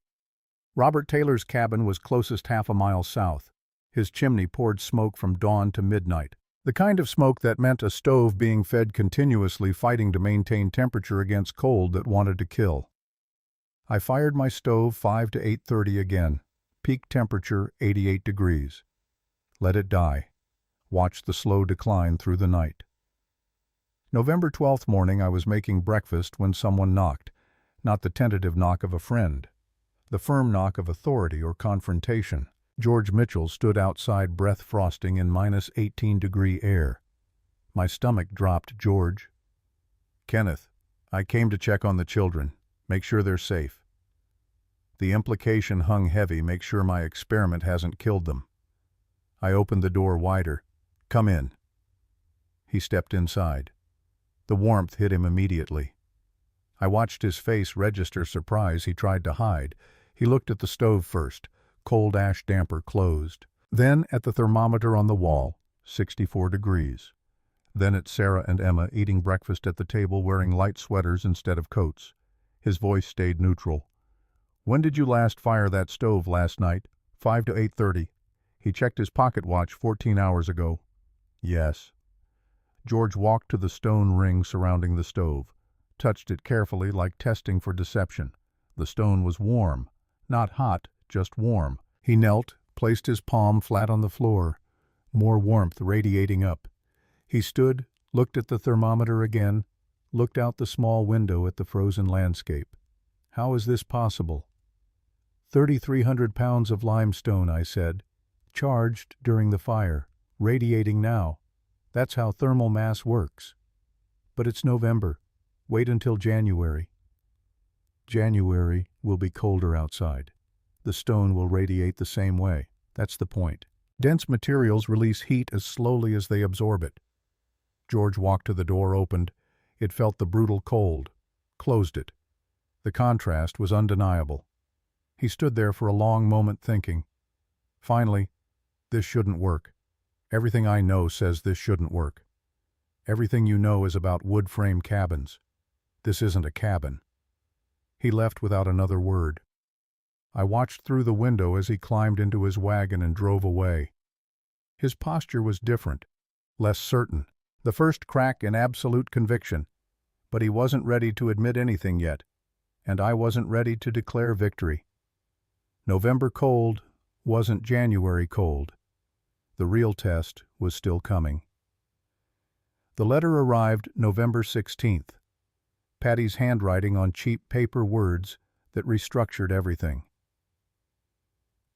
Robert Taylor's cabin was closest half a mile south. His chimney poured smoke from dawn to midnight. The kind of smoke that meant a stove being fed continuously, fighting to maintain temperature against cold that wanted to kill. I fired my stove 5 to 8:30 again. Peak temperature 88 degrees. Let it die. Watch the slow decline through the night. November 12th morning, I was making breakfast when someone knocked. Not the tentative knock of a friend. The firm knock of authority or confrontation. George Mitchell stood outside, breath frosting in minus 18-degree air. My stomach dropped. "George." "Kenneth, I came to check on the children. Make sure they're safe." The implication hung heavy. Make sure my experiment hasn't killed them. I opened the door wider. "Come in." He stepped inside. The warmth hit him immediately. I watched his face register surprise. He tried to hide. He looked at the stove first, cold ash damper closed. Then at the thermometer on the wall, 64 degrees. Then at Sarah and Emma eating breakfast at the table, wearing light sweaters instead of coats. His voice stayed neutral. "When did you last fire that stove?" "Last night, 5 to 8:30. He checked his pocket watch. 14 hours ago. "Yes." George walked to the stone ring surrounding the stove, touched it carefully like testing for deception. The stone was warm. Not hot, just warm. He knelt, placed his palm flat on the floor, more warmth radiating up. He stood, looked at the thermometer again, looked out the small window at the frozen landscape. "How is this possible?" 3,300 pounds of limestone," I said. "Charged during the fire, radiating now. That's how thermal mass works." "But it's November. Wait until January." "January will be colder outside. The stone will radiate the same way. That's the point. Dense materials release heat as slowly as they absorb it." George walked to the door, opened. It felt the brutal cold. Closed it. The contrast was undeniable. He stood there for a long moment thinking. Finally, "This shouldn't work. Everything I know says this shouldn't work. Everything you know is about wood frame cabins. This isn't a cabin." He left without another word. I watched through the window as he climbed into his wagon and drove away. His posture was different, less certain, the first crack in absolute conviction. But he wasn't ready to admit anything yet, and I wasn't ready to declare victory. November cold wasn't January cold. The real test was still coming. The letter arrived November 16th. Patty's handwriting on cheap paper, words that restructured everything.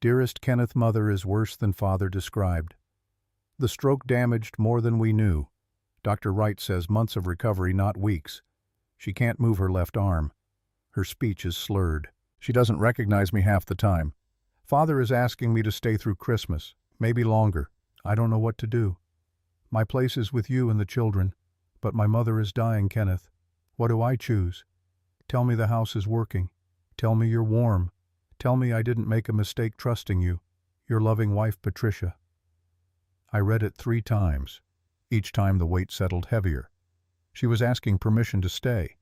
"Dearest Kenneth, mother is worse than father described. The stroke damaged more than we knew. Dr. Wright says months of recovery, not weeks. She can't move her left arm. Her speech is slurred. She doesn't recognize me half the time. Father is asking me to stay through Christmas, maybe longer. I don't know what to do. My place is with you and the children, but my mother is dying, Kenneth. What do I choose? Tell me the house is working. Tell me you're warm. Tell me I didn't make a mistake trusting you. Your loving wife, Patricia." I read it 3 times. Each time the weight settled heavier. She was asking permission to stay,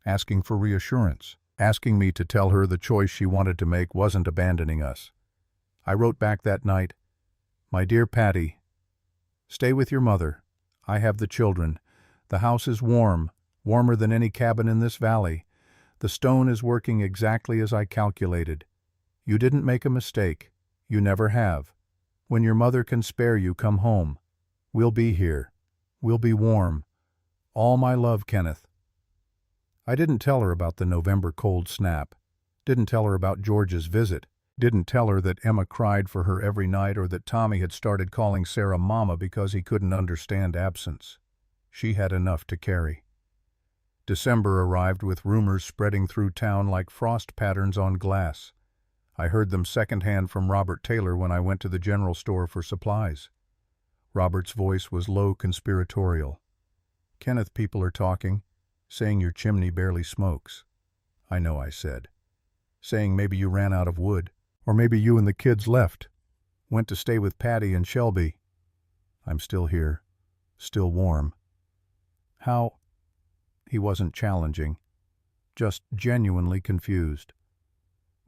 asking for reassurance, asking me to tell her the choice she wanted to make wasn't abandoning us. I wrote back that night, "My dear Patty, stay with your mother. I have the children. The house is warm, warmer than any cabin in this valley. The stone is working exactly as I calculated. You didn't make a mistake. You never have. When your mother can spare you, come home. We'll be here. We'll be warm. All my love, Kenneth." I didn't tell her about the November cold snap. Didn't tell her about George's visit. Didn't tell her that Emma cried for her every night, or that Tommy had started calling Sarah Mama because he couldn't understand absence. She had enough to carry. December arrived with rumors spreading through town like frost patterns on glass. I heard them secondhand from Robert Taylor when I went to the general store for supplies. Robert's voice was low, conspiratorial. "Kenneth, people are talking, saying your chimney barely smokes." "I know," I said. "Saying maybe you ran out of wood, or maybe you and the kids left, went to stay with Patty and Shelby." "I'm still here, still warm." "How?" He wasn't challenging, just genuinely confused.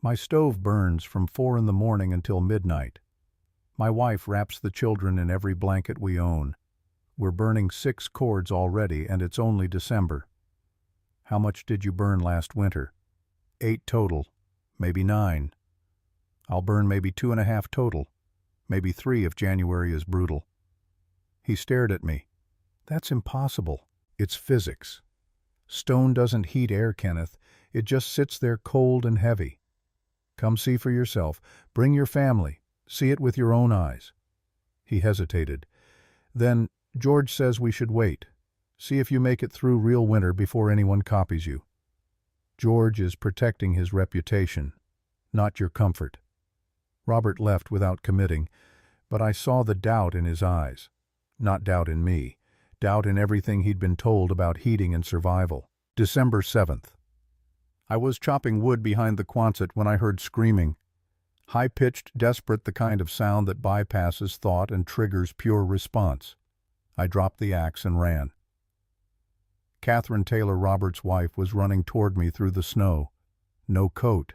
My stove burns from 4 in the morning until midnight. My wife wraps the children in every blanket we own. We're burning 6 cords already, and it's only December. How much did you burn last winter? 8 total, maybe 9. I'll burn maybe 2.5 total, maybe 3 if January is brutal. He stared at me. That's impossible. It's physics. Stone doesn't heat air, Kenneth. It just sits there cold and heavy. Come see for yourself. Bring your family. See it with your own eyes. He hesitated. Then, George says we should wait. See if you make it through real winter before anyone copies you. George is protecting his reputation, not your comfort. Robert left without committing, but I saw the doubt in his eyes. Not doubt in me. Doubt in everything he'd been told about heating and survival. December 7th. I was chopping wood behind the Quonset when I heard screaming. High-pitched, desperate, the kind of sound that bypasses thought and triggers pure response. I dropped the axe and ran. Catherine Taylor, Robert's wife, was running toward me through the snow. No coat.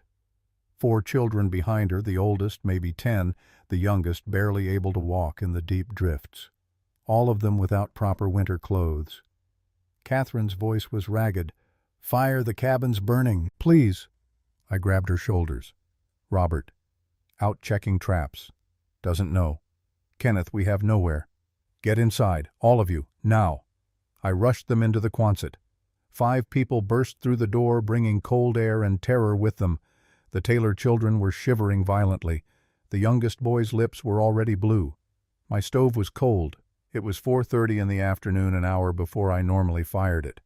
4 children behind her, the oldest maybe 10, the youngest barely able to walk in the deep drifts. All of them without proper winter clothes. Catherine's voice was ragged. "Fire, the cabin's burning, please." I grabbed her shoulders. "Robert, out checking traps. Doesn't know. Kenneth, we have nowhere. Get inside, all of you, now." I rushed them into the Quonset. 5 people burst through the door, bringing cold air and terror with them. The Taylor children were shivering violently. The youngest boy's lips were already blue. My stove was cold. It was 4:30 in the afternoon, an hour before I normally fired it.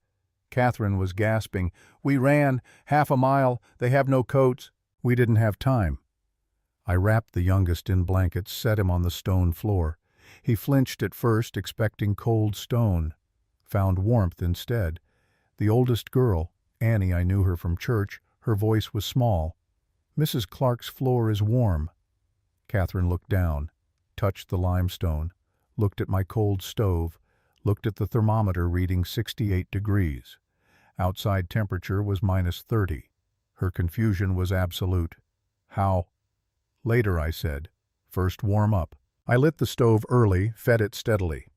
Catherine was gasping. "We ran, 1/2 mile, they have no coats." We didn't have time. I wrapped the youngest in blankets, set him on the stone floor. He flinched at first, expecting cold stone. Found warmth instead. The oldest girl, Annie, I knew her from church, her voice was small. "Mrs. Clark's floor is warm." Catherine looked down, touched the limestone, looked at my cold stove, looked at the thermometer reading 68 degrees. Outside temperature was -30. Her confusion was absolute. "How?" "Later," I said. "First warm up." I lit the stove early, fed it steadily.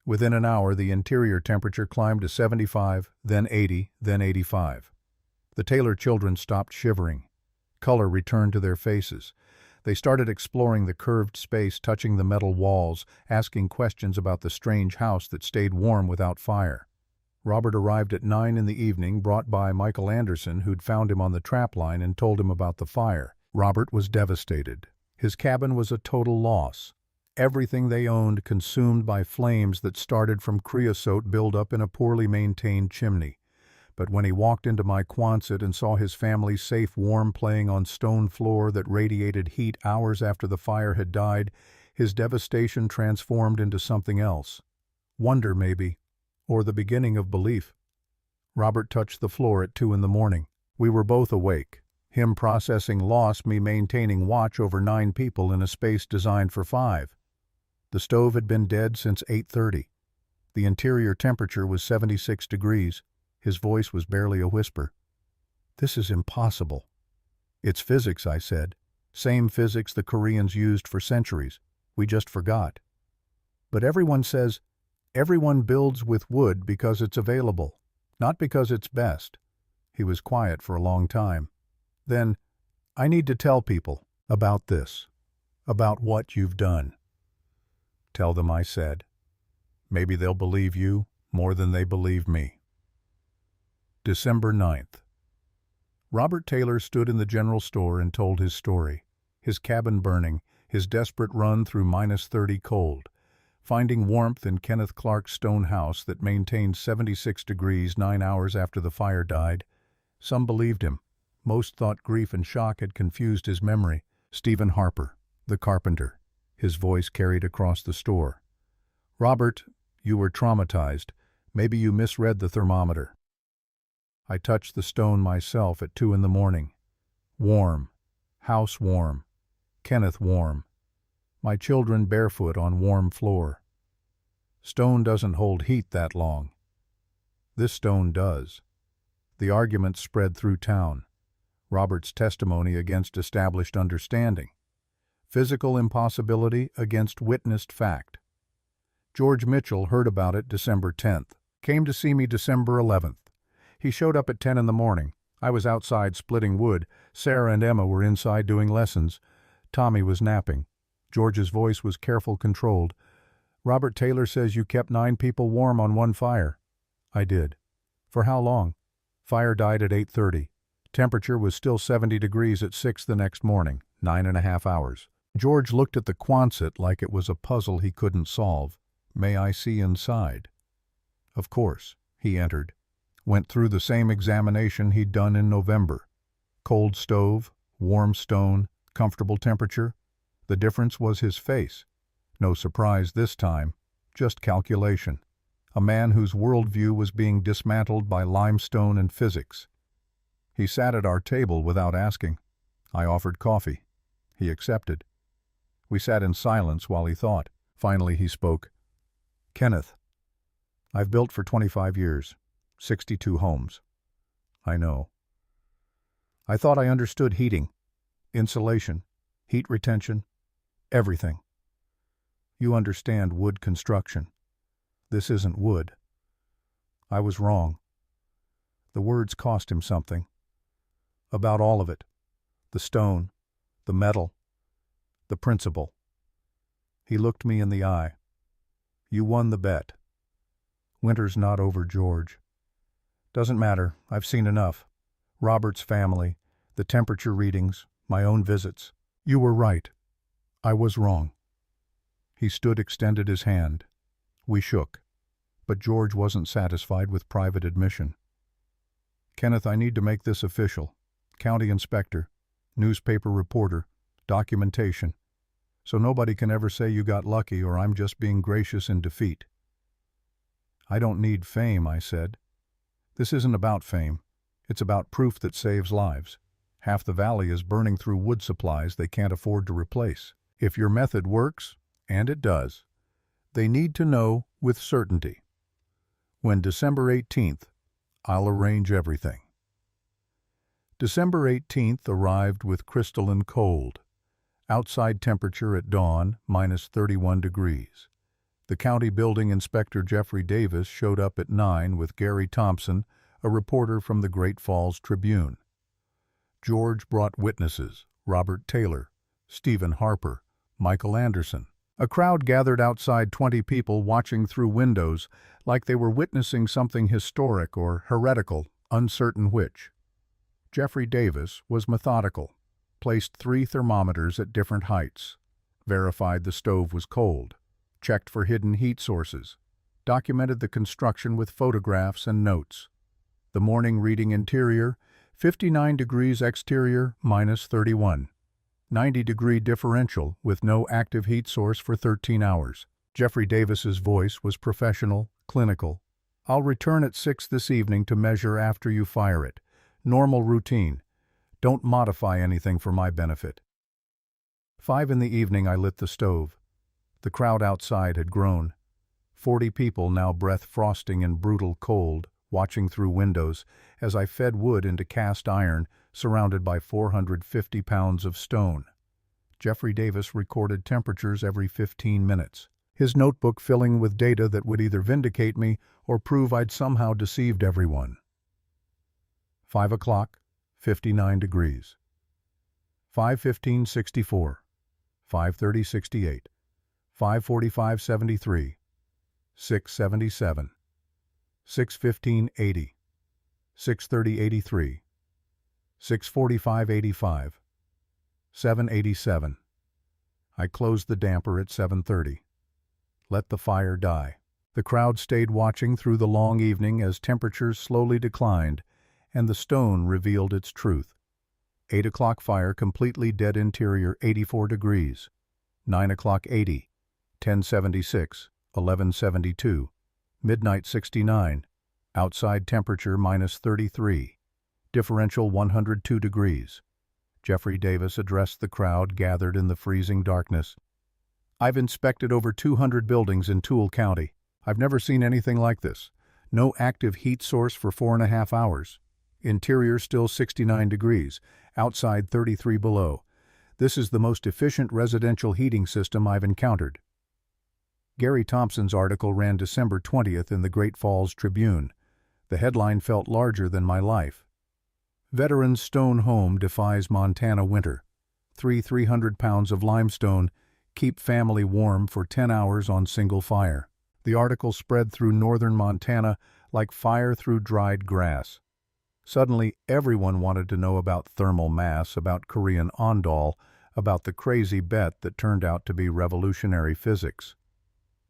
Within an hour the interior temperature climbed to 75, then 80, then 85. The Taylor children stopped shivering. Color returned to their faces. They started exploring the curved space, touching the metal walls, asking questions about the strange house that stayed warm without fire. Robert arrived at 9 in the evening, brought by Michael Anderson, who'd found him on the trap line and told him about the fire. Robert was devastated. His cabin was a total loss. Everything they owned consumed by flames that started from creosote buildup in a poorly maintained chimney. But when he walked into my Quonset and saw his family safe warm playing on stone floor that radiated heat hours after the fire had died, his devastation transformed into something else. Wonder, maybe, or the beginning of belief. Robert touched the floor at 2 in the morning. We were both awake. Him processing loss, me maintaining watch over 9 people in a space designed for 5. The stove had been dead since 8:30. The interior temperature was 76 degrees. His voice was barely a whisper. "This is impossible." "It's physics," I said. "Same physics the Koreans used for centuries. We just forgot." "But everyone says, everyone builds with wood because it's available, not because it's best." He was quiet for a long time. Then, "I need to tell people about this, about what you've done." "Tell them," I said. "Maybe they'll believe you more than they believe me." December 9th. Robert Taylor stood in the general store and told his story. His cabin burning, his desperate run through -30 cold, finding warmth in Kenneth Clark's stone house that maintained 76 degrees 9 hours after the fire died. Some believed him. Most thought grief and shock had confused his memory. Stephen Harper, the carpenter. His voice carried across the store. "Robert, you were traumatized. Maybe you misread the thermometer." I touched the stone myself at 2 in the morning. Warm. House warm. Kenneth warm. My children barefoot on warm floor. Stone doesn't hold heat that long. This stone does. The argument spread through town. Robert's testimony against established understanding. Physical impossibility against witnessed fact. George Mitchell heard about it December 10th. Came to see me December 11th. He showed up at 10 in the morning. I was outside splitting wood. Sarah and Emma were inside doing lessons. Tommy was napping. George's voice was careful, controlled. Robert Taylor says you kept 9 people warm on one fire. I did. For how long? Fire died at 8:30. Temperature was still 70 degrees at 6 the next morning, 9.5 hours. George looked at the Quonset like it was a puzzle he couldn't solve. May I see inside? Of course. He entered. Went through the same examination he'd done in November. Cold stove, warm stone, comfortable temperature. The difference was his face. No surprise this time, just calculation. A man whose worldview was being dismantled by limestone and physics. He sat at our table without asking. I offered coffee. He accepted. We sat in silence while he thought. Finally he spoke. Kenneth, I've built for 25 years, 62 homes. I know. I thought I understood heating, insulation, heat retention, everything. You understand wood construction. This isn't wood. I was wrong. The words cost him something. About all of it. The stone, the metal, the principle. He looked me in the eye. You won the bet. Winter's not over, George. Doesn't matter, I've seen enough. Robert's family, the temperature readings, my own visits. You were right. I was wrong. He stood, extended his hand. We shook. But George wasn't satisfied with private admission. Kenneth, I need to make this official. County inspector, newspaper reporter, documentation. So nobody can ever say you got lucky or I'm just being gracious in defeat. I don't need fame, I said. This isn't about fame. It's about proof that saves lives. Half the valley is burning through wood supplies they can't afford to replace. If your method works, and it does, they need to know with certainty. When December 18th, I'll arrange everything. December 18th arrived with crystalline cold. Outside temperature at dawn, minus 31 degrees. The county building inspector Jeffrey Davis showed up at 9 with Gary Thompson, a reporter from the Great Falls Tribune. George brought witnesses, Robert Taylor, Stephen Harper, Michael Anderson. A crowd gathered outside, 20 people watching through windows like they were witnessing something historic or heretical, uncertain which. Jeffrey Davis was methodical, placed 3 thermometers at different heights, verified the stove was cold, checked for hidden heat sources, documented the construction with photographs and notes. The morning reading interior, 59 degrees exterior, minus 31. 90-degree differential with no active heat source for 13 hours. Jeffrey Davis's voice was professional, clinical. I'll return at 6 this evening to measure after you fire it. Normal routine. Don't modify anything for my benefit. 5 in the evening I lit the stove. The crowd outside had grown. 40 people now breath frosting in brutal cold, watching through windows as I fed wood into cast iron surrounded by 450 pounds of stone. Jeffrey Davis recorded temperatures every 15 minutes, his notebook filling with data that would either vindicate me or prove I'd somehow deceived everyone. 5 o'clock, 59 degrees. 5:15, 64. 5:30, 68. 5:45, 73. 6:77. 6:15, 80. 6:30, 83. 6:45, 85. 7:87. I closed the damper at 7:30. Let the fire die. The crowd stayed watching through the long evening as temperatures slowly declined and the stone revealed its truth. 8 o'clock fire, completely dead interior, 84 degrees. 9 o'clock, 80. 10:76. 11:72. Midnight, 69. Outside temperature, minus 33. Differential, 102 degrees. Jeffrey Davis addressed the crowd gathered in the freezing darkness. I've inspected over 200 buildings in Toole County. I've never seen anything like this. No active heat source for 4.5 hours. Interior still 69 degrees, outside 33 below. This is the most efficient residential heating system I've encountered. Gary Thompson's article ran December 20th in the Great Falls Tribune. The headline felt larger than my life. Veteran's stone home defies Montana winter. 300 pounds of limestone keep family warm for 10 hours on single fire. The article spread through northern Montana like fire through dried grass. Suddenly, everyone wanted to know about thermal mass, about Korean ondol, about the crazy bet that turned out to be revolutionary physics.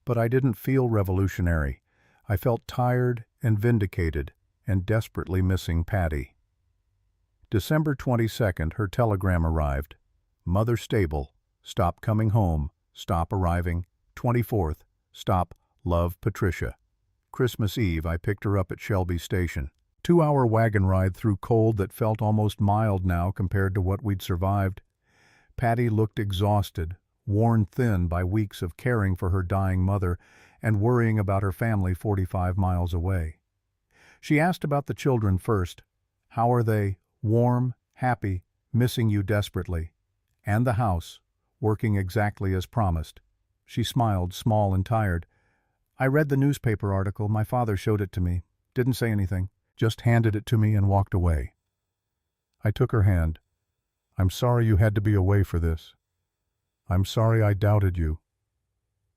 But I didn't feel revolutionary. I felt tired and vindicated and desperately missing Patty. December 22nd, her telegram arrived. Mother stable. Stop coming home. Stop arriving. 24th. Stop. Love, Patricia. Christmas Eve, I picked her up at Shelby Station. 2-hour wagon ride through cold that felt almost mild now compared to what we'd survived. Patty looked exhausted, worn thin by weeks of caring for her dying mother and worrying about her family 45 miles away. She asked about the children first. How are they? Warm, happy, missing you desperately. And the house, working exactly as promised. She smiled, small and tired. I read the newspaper article. My father showed it to me. Didn't say anything. Just handed it to me and walked away. I took her hand. I'm sorry you had to be away for this. I'm sorry I doubted you.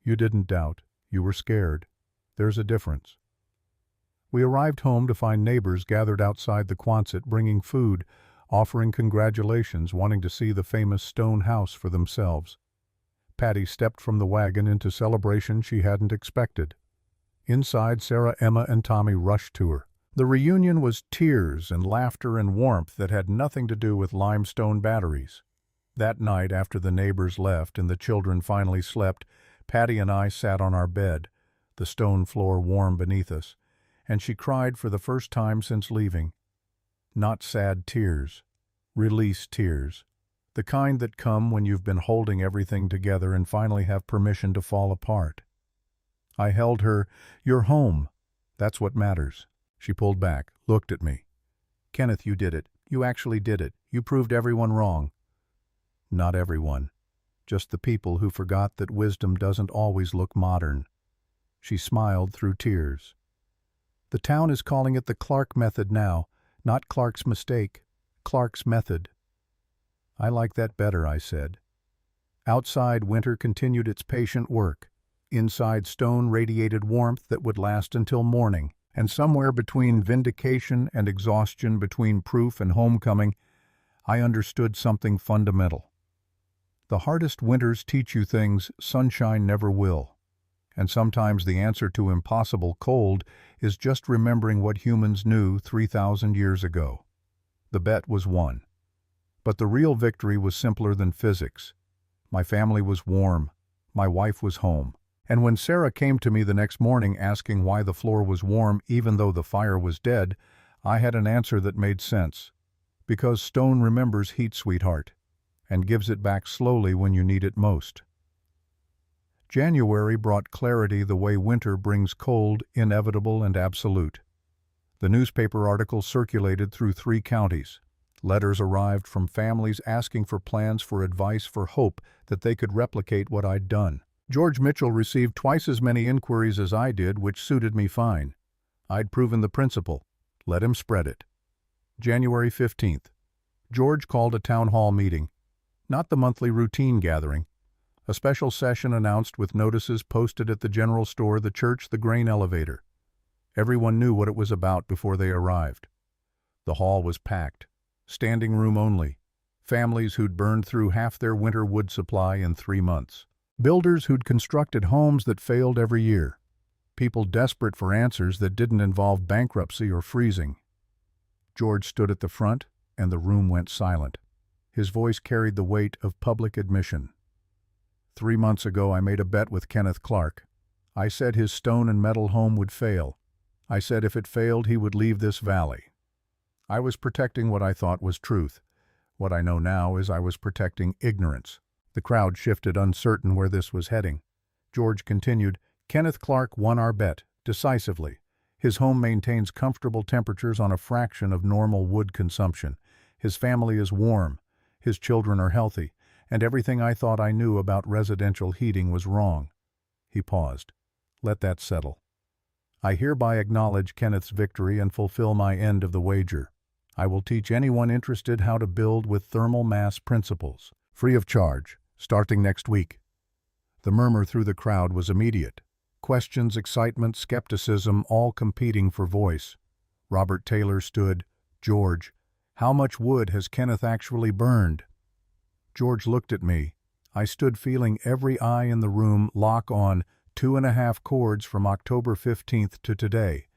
You didn't doubt. You were scared. There's a difference. We arrived home to find neighbors gathered outside the Quonset bringing food, offering congratulations, wanting to see the famous stone house for themselves. Patty stepped from the wagon into celebration she hadn't expected. Inside, Sarah, Emma, and Tommy rushed to her. The reunion was tears and laughter and warmth that had nothing to do with limestone batteries. That night, after the neighbors left and the children finally slept, Patty and I sat on our bed, the stone floor warm beneath us, and she cried for the first time since leaving. Not sad tears, release tears, the kind that come when you've been holding everything together and finally have permission to fall apart. I held her. You're home. That's what matters. She pulled back, looked at me. Kenneth, you did it. You actually did it. You proved everyone wrong. Not everyone. Just the people who forgot that wisdom doesn't always look modern. She smiled through tears. The town is calling it the Clark method now, not Clark's mistake, Clark's method. I like that better, I said. Outside, winter continued its patient work. Inside, stone radiated warmth that would last until morning. And somewhere between vindication and exhaustion, between proof and homecoming, I understood something fundamental. The hardest winters teach you things sunshine never will. And sometimes the answer to impossible cold is just remembering what humans knew 3,000 years ago. The bet was won. But the real victory was simpler than physics. My family was warm. My wife was home. And when Sarah came to me the next morning asking why the floor was warm even though the fire was dead, I had an answer that made sense. Because stone remembers heat, sweetheart, and gives it back slowly when you need it most. January brought clarity the way winter brings cold, inevitable and absolute. The newspaper article circulated through 3 counties. Letters arrived from families asking for plans, for advice, for hope that they could replicate what I'd done. George Mitchell received twice as many inquiries as I did, which suited me fine. I'd proven the principle. Let him spread it. January 15th. George called a town hall meeting. Not the monthly routine gathering. A special session announced with notices posted at the general store, the church, the grain elevator. Everyone knew what it was about before they arrived. The hall was packed. Standing room only. Families who'd burned through half their winter wood supply in 3 months. Builders who'd constructed homes that failed every year. People desperate for answers that didn't involve bankruptcy or freezing. George stood at the front, and the room went silent. His voice carried the weight of public admission. 3 months ago, I made a bet with Kenneth Clark. I said his stone and metal home would fail. I said if it failed, he would leave this valley. I was protecting what I thought was truth. What I know now is I was protecting ignorance. The crowd shifted, uncertain where this was heading. George continued, Kenneth Clark won our bet, decisively. His home maintains comfortable temperatures on a fraction of normal wood consumption. His family is warm, his children are healthy, and everything I thought I knew about residential heating was wrong. He paused. Let that settle. I hereby acknowledge Kenneth's victory and fulfill my end of the wager. I will teach anyone interested how to build with thermal mass principles, free of charge, starting next week. The murmur through the crowd was immediate. Questions, excitement, skepticism, all competing for voice. Robert Taylor stood. George, how much wood has Kenneth actually burned? George looked at me. I stood feeling every eye in the room lock on 2.5 cords from October 15th to today.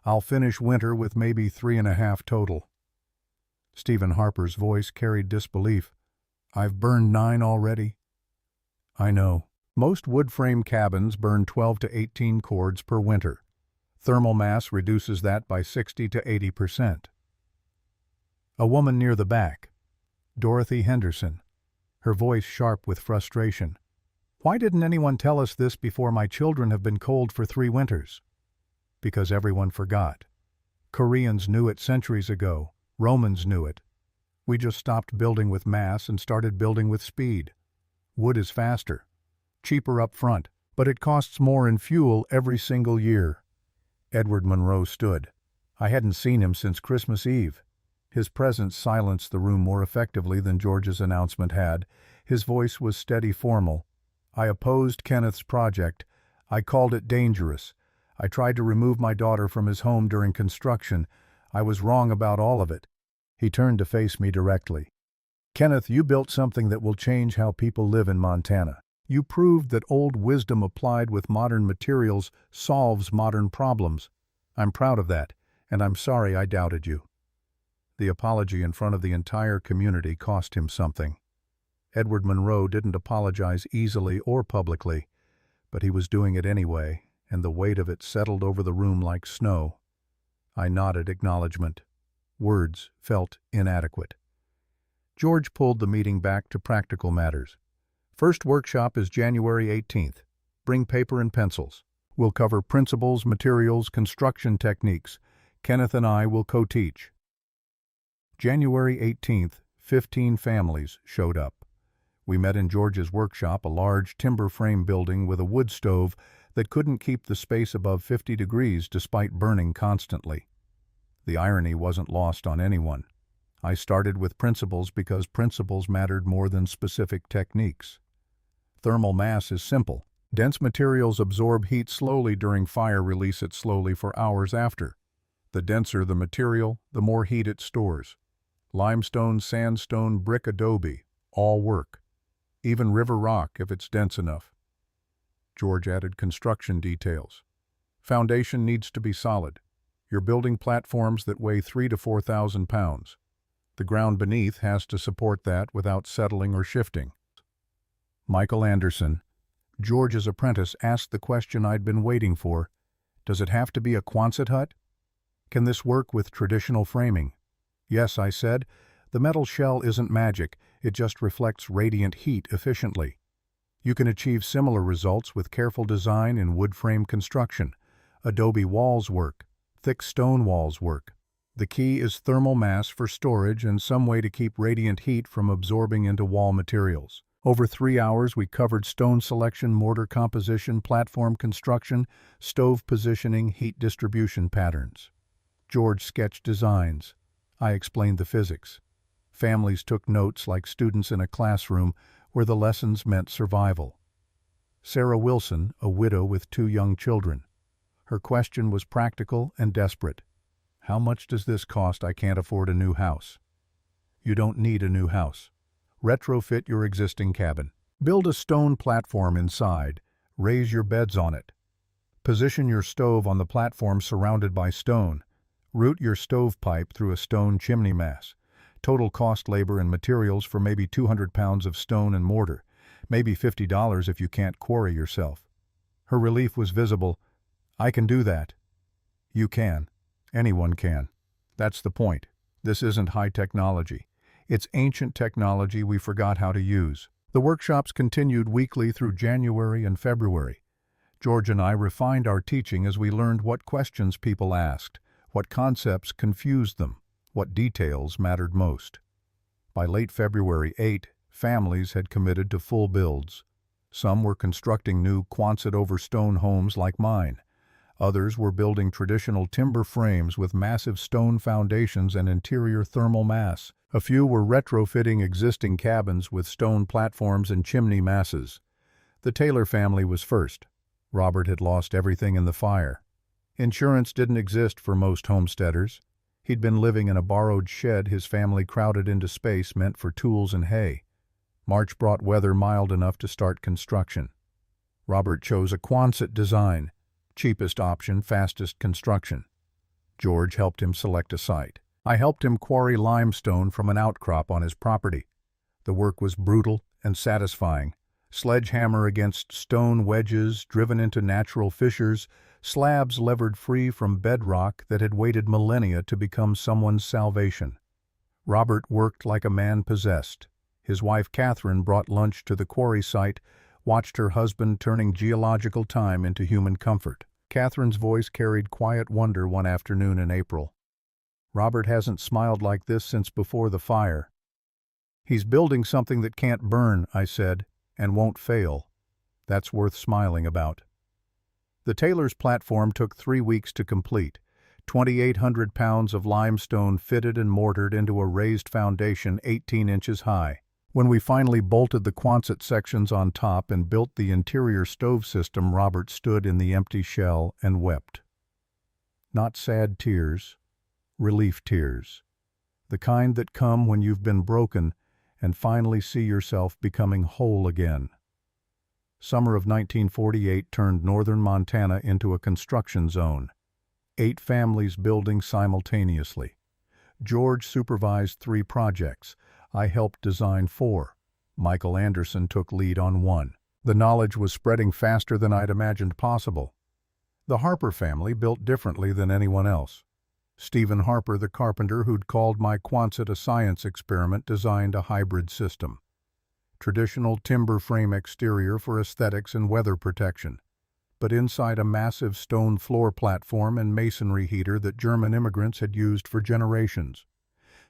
I'll finish winter with maybe 3.5 total. Stephen Harper's voice carried disbelief. I've burned 9 already. I know. Most wood frame cabins burn 12 to 18 cords per winter. Thermal mass reduces that by 60 to 80%. A woman near the back. Dorothy Henderson. Her voice sharp with frustration. Why didn't anyone tell us this before my children have been cold for 3 winters? Because everyone forgot. Koreans knew it centuries ago. Romans knew it. We just stopped building with mass and started building with speed. Wood is faster, cheaper up front, but it costs more in fuel every single year. Edward Monroe stood. I hadn't seen him since Christmas Eve. His presence silenced the room more effectively than George's announcement had. His voice was steady, formal. I opposed Kenneth's project. I called it dangerous. I tried to remove my daughter from his home during construction. I was wrong about all of it. He turned to face me directly. Kenneth, you built something that will change how people live in Montana. You proved that old wisdom applied with modern materials solves modern problems. I'm proud of that, and I'm sorry I doubted you. The apology in front of the entire community cost him something. Edward Monroe didn't apologize easily or publicly, but he was doing it anyway, and the weight of it settled over the room like snow. I nodded acknowledgement. Words felt inadequate. George pulled the meeting back to practical matters. First workshop is January 18th. Bring paper and pencils. We'll cover principles, materials, construction techniques. Kenneth and I will co-teach. January 18th, 15 families showed up. We met in George's workshop, a large timber frame building with a wood stove that couldn't keep the space above 50 degrees despite burning constantly. The irony wasn't lost on anyone. I started with principles because principles mattered more than specific techniques. Thermal mass is simple. Dense materials absorb heat slowly during fire, release it slowly for hours after. The denser the material, the more heat it stores. Limestone, sandstone, brick, adobe, all work. Even river rock if it's dense enough. George added construction details. Foundation needs to be solid. You're building platforms that weigh 3,000 to 4,000 pounds. The ground beneath has to support that without settling or shifting. Michael Anderson, George's apprentice, asked the question I'd been waiting for. Does it have to be a Quonset hut? Can this work with traditional framing? Yes, I said. The metal shell isn't magic, it just reflects radiant heat efficiently. You can achieve similar results with careful design in wood frame construction. Adobe walls work. Thick stone walls work. The key is thermal mass for storage and some way to keep radiant heat from absorbing into wall materials. Over 3 hours, we covered stone selection, mortar composition, platform construction, stove positioning, heat distribution patterns. George sketched designs. I explained the physics. Families took notes like students in a classroom where the lessons meant survival. Sarah Wilson, a widow with 2 young children. Her question was practical and desperate. How much does this cost? I can't afford a new house. You don't need a new house. Retrofit your existing cabin. Build a stone platform inside. Raise your beds on it. Position your stove on the platform surrounded by stone. Route your stovepipe through a stone chimney mass. Total cost, labor, and materials for maybe 200 pounds of stone and mortar. Maybe $50 if you can't quarry yourself. Her relief was visible. I can do that. You can. Anyone can. That's the point. This isn't high technology. It's ancient technology we forgot how to use. The workshops continued weekly through January and February. George and I refined our teaching as we learned what questions people asked, what concepts confused them, what details mattered most. By late February 8, families had committed to full builds. Some were constructing new Quonset-over-stone homes like mine. Others were building traditional timber frames with massive stone foundations and interior thermal mass. A few were retrofitting existing cabins with stone platforms and chimney masses. The Taylor family was first. Robert had lost everything in the fire. Insurance didn't exist for most homesteaders. He'd been living in a borrowed shed his family crowded into space meant for tools and hay. March brought weather mild enough to start construction. Robert chose a Quonset design, cheapest option, fastest construction. George helped him select a site. I helped him quarry limestone from an outcrop on his property. The work was brutal and satisfying. Sledgehammer against stone wedges driven into natural fissures, slabs levered free from bedrock that had waited millennia to become someone's salvation. Robert worked like a man possessed. His wife Catherine brought lunch to the quarry site, watched her husband turning geological time into human comfort. Catherine's voice carried quiet wonder one afternoon in April. Robert hasn't smiled like this since before the fire. He's building something that can't burn, I said, and won't fail. That's worth smiling about. The Taylor's platform took 3 weeks to complete. 2,800 pounds of limestone fitted and mortared into a raised foundation 18 inches high. When we finally bolted the Quonset sections on top and built the interior stove system, Robert stood in the empty shell and wept. Not sad tears, relief tears. The kind that come when you've been broken and finally see yourself becoming whole again. Summer of 1948 turned northern Montana into a construction zone. 8 families building simultaneously. George supervised 3 projects. I helped design 4. Michael Anderson took lead on 1. The knowledge was spreading faster than I'd imagined possible. The Harper family built differently than anyone else. Stephen Harper, the carpenter who'd called my Quonset a science experiment, designed a hybrid system. Traditional timber frame exterior for aesthetics and weather protection, but inside a massive stone floor platform and masonry heater that German immigrants had used for generations.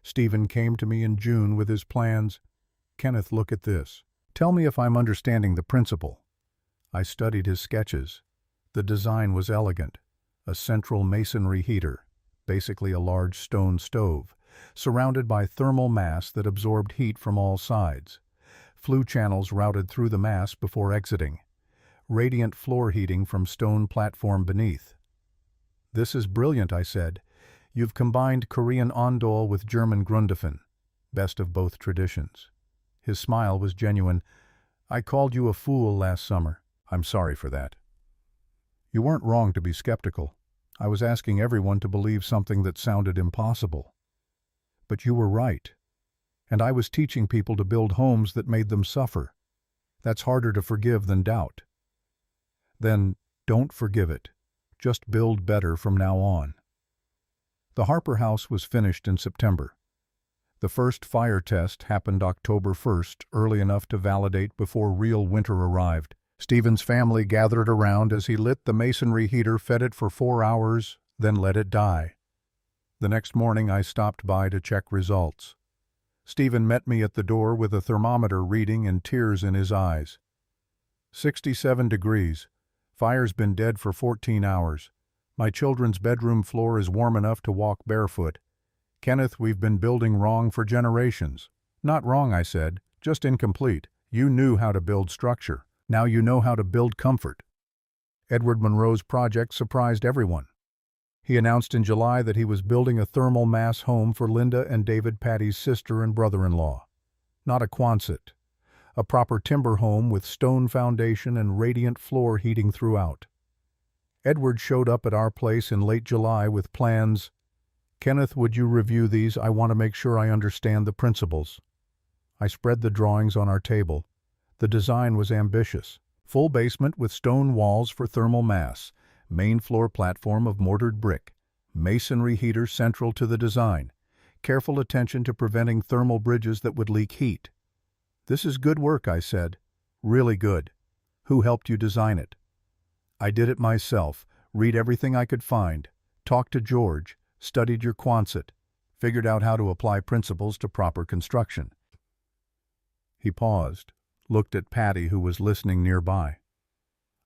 Stephen came to me in June with his plans. Kenneth, look at this. Tell me if I'm understanding the principle. I studied his sketches. The design was elegant. A central masonry heater, basically a large stone stove, surrounded by thermal mass that absorbed heat from all sides. Flue channels routed through the mass before exiting. Radiant floor heating from stone platform beneath. This is brilliant, I said. You've combined Korean ondol with German Grundofen. Best of both traditions. His smile was genuine. I called you a fool last summer. I'm sorry for that. You weren't wrong to be skeptical. I was asking everyone to believe something that sounded impossible. But you were right. And I was teaching people to build homes that made them suffer. That's harder to forgive than doubt. Then don't forgive it. Just build better from now on. The Harper house was finished in September. The first fire test happened October 1st, early enough to validate before real winter arrived. Stephen's family gathered around as he lit the masonry heater, fed it for 4 hours, then let it die. The next morning I stopped by to check results. Stephen met me at the door with a thermometer reading and tears in his eyes. 67 degrees. Fire's been dead for 14 hours. My children's bedroom floor is warm enough to walk barefoot. Kenneth, we've been building wrong for generations. Not wrong, I said, just incomplete. You knew how to build structure. Now you know how to build comfort. Edward Monroe's project surprised everyone. He announced in July that he was building a thermal mass home for Linda and David Patty's sister and brother-in-law. Not a Quonset. A proper timber home with stone foundation and radiant floor heating throughout. Edward showed up at our place in late July with plans. Kenneth, would you review these? I want to make sure I understand the principles. I spread the drawings on our table. The design was ambitious. Full basement with stone walls for thermal mass. Main floor platform of mortared brick. Masonry heater central to the design. Careful attention to preventing thermal bridges that would leak heat. This is good work, I said. Really good. Who helped you design it? I did it myself, read everything I could find, talked to George, studied your Quonset, figured out how to apply principles to proper construction. He paused, looked at Patty, who was listening nearby.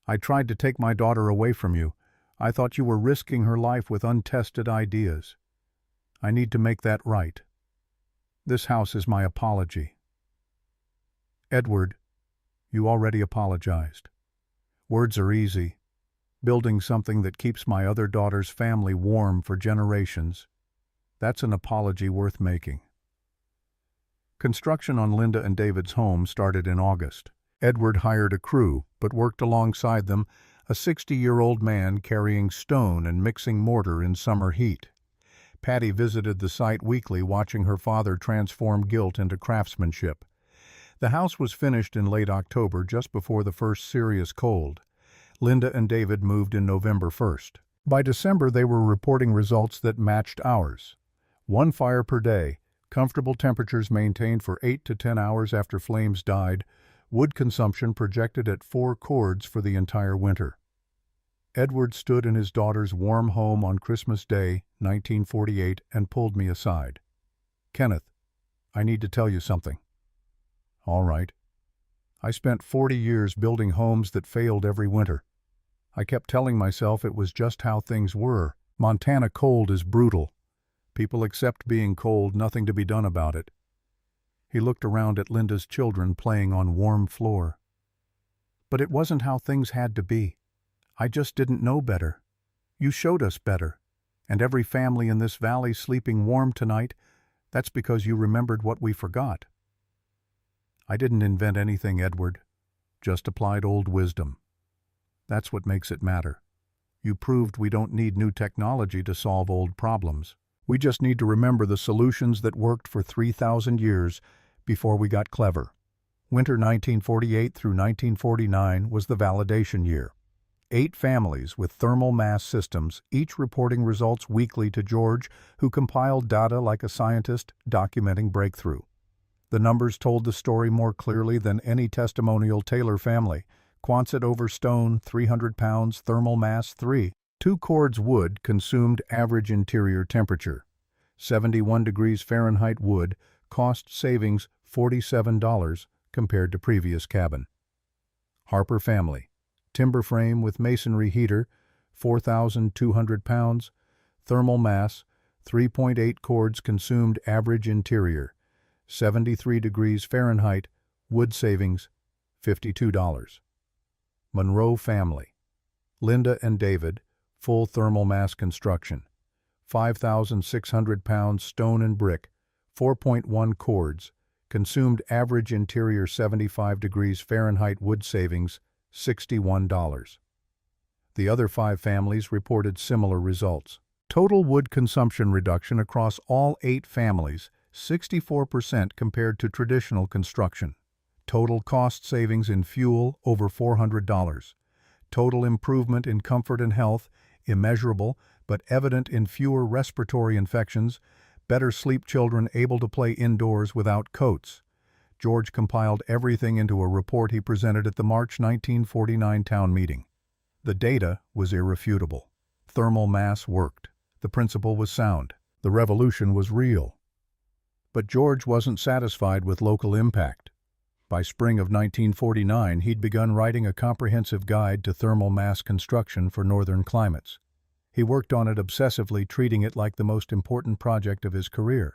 I tried to take my daughter away from you. I thought you were risking her life with untested ideas. I need to make that right. This house is my apology. Edward, you already apologized. Words are easy. Building something that keeps my other daughter's family warm for generations, that's an apology worth making. Construction on Linda and David's home started in August. Edward hired a crew, but worked alongside them, a 60-year-old man carrying stone and mixing mortar in summer heat. Patty visited the site weekly, watching her father transform guilt into craftsmanship. The house was finished in late October, just before the first serious cold. Linda and David moved in November 1st. By December, they were reporting results that matched ours. 1 fire per day, comfortable temperatures maintained for 8 to 10 hours after flames died, wood consumption projected at 4 cords for the entire winter. Edward stood in his daughter's warm home on Christmas Day, 1948, and pulled me aside. "Kenneth, I need to tell you something." "All right." "I spent 40 years building homes that failed every winter. I kept telling myself it was just how things were. Montana cold is brutal. People accept being cold, nothing to be done about it." He looked around at Linda's children playing on warm floor. "But it wasn't how things had to be. I just didn't know better. You showed us better. And every family in this valley sleeping warm tonight, that's because you remembered what we forgot." "I didn't invent anything, Edward. Just applied old wisdom. That's what makes it matter. You proved we don't need new technology to solve old problems. We just need to remember the solutions that worked for 3,000 years before we got clever." Winter 1948 through 1949 was the validation year. 8 families with thermal mass systems, each reporting results weekly to George, who compiled data like a scientist documenting breakthrough. The numbers told the story more clearly than any testimonial. Taylor family, Quonset over stone, 300 pounds, thermal mass 3. 2 cords wood consumed average interior temperature. 71 degrees Fahrenheit wood, cost savings $47 compared to previous cabin. Harper family, timber frame with masonry heater, 4,200 pounds, thermal mass, 3.8 cords consumed average interior, 73 degrees Fahrenheit, wood savings, $52. Monroe family, Linda and David, full thermal mass construction, 5,600 pounds stone and brick, 4.1 cords, consumed average interior 75 degrees Fahrenheit, wood savings, $61. The other 5 families reported similar results. Total wood consumption reduction across all 8 families, 64% compared to traditional construction. Total cost savings in fuel, over $400. Total improvement in comfort and health, immeasurable, but evident in fewer respiratory infections, better sleep, children able to play indoors without coats. George compiled everything into a report he presented at the March 1949 town meeting. The data was irrefutable. Thermal mass worked. The principle was sound. The revolution was real. But George wasn't satisfied with local impact. By spring of 1949, he'd begun writing a comprehensive guide to thermal mass construction for northern climates. He worked on it obsessively, treating it like the most important project of his career.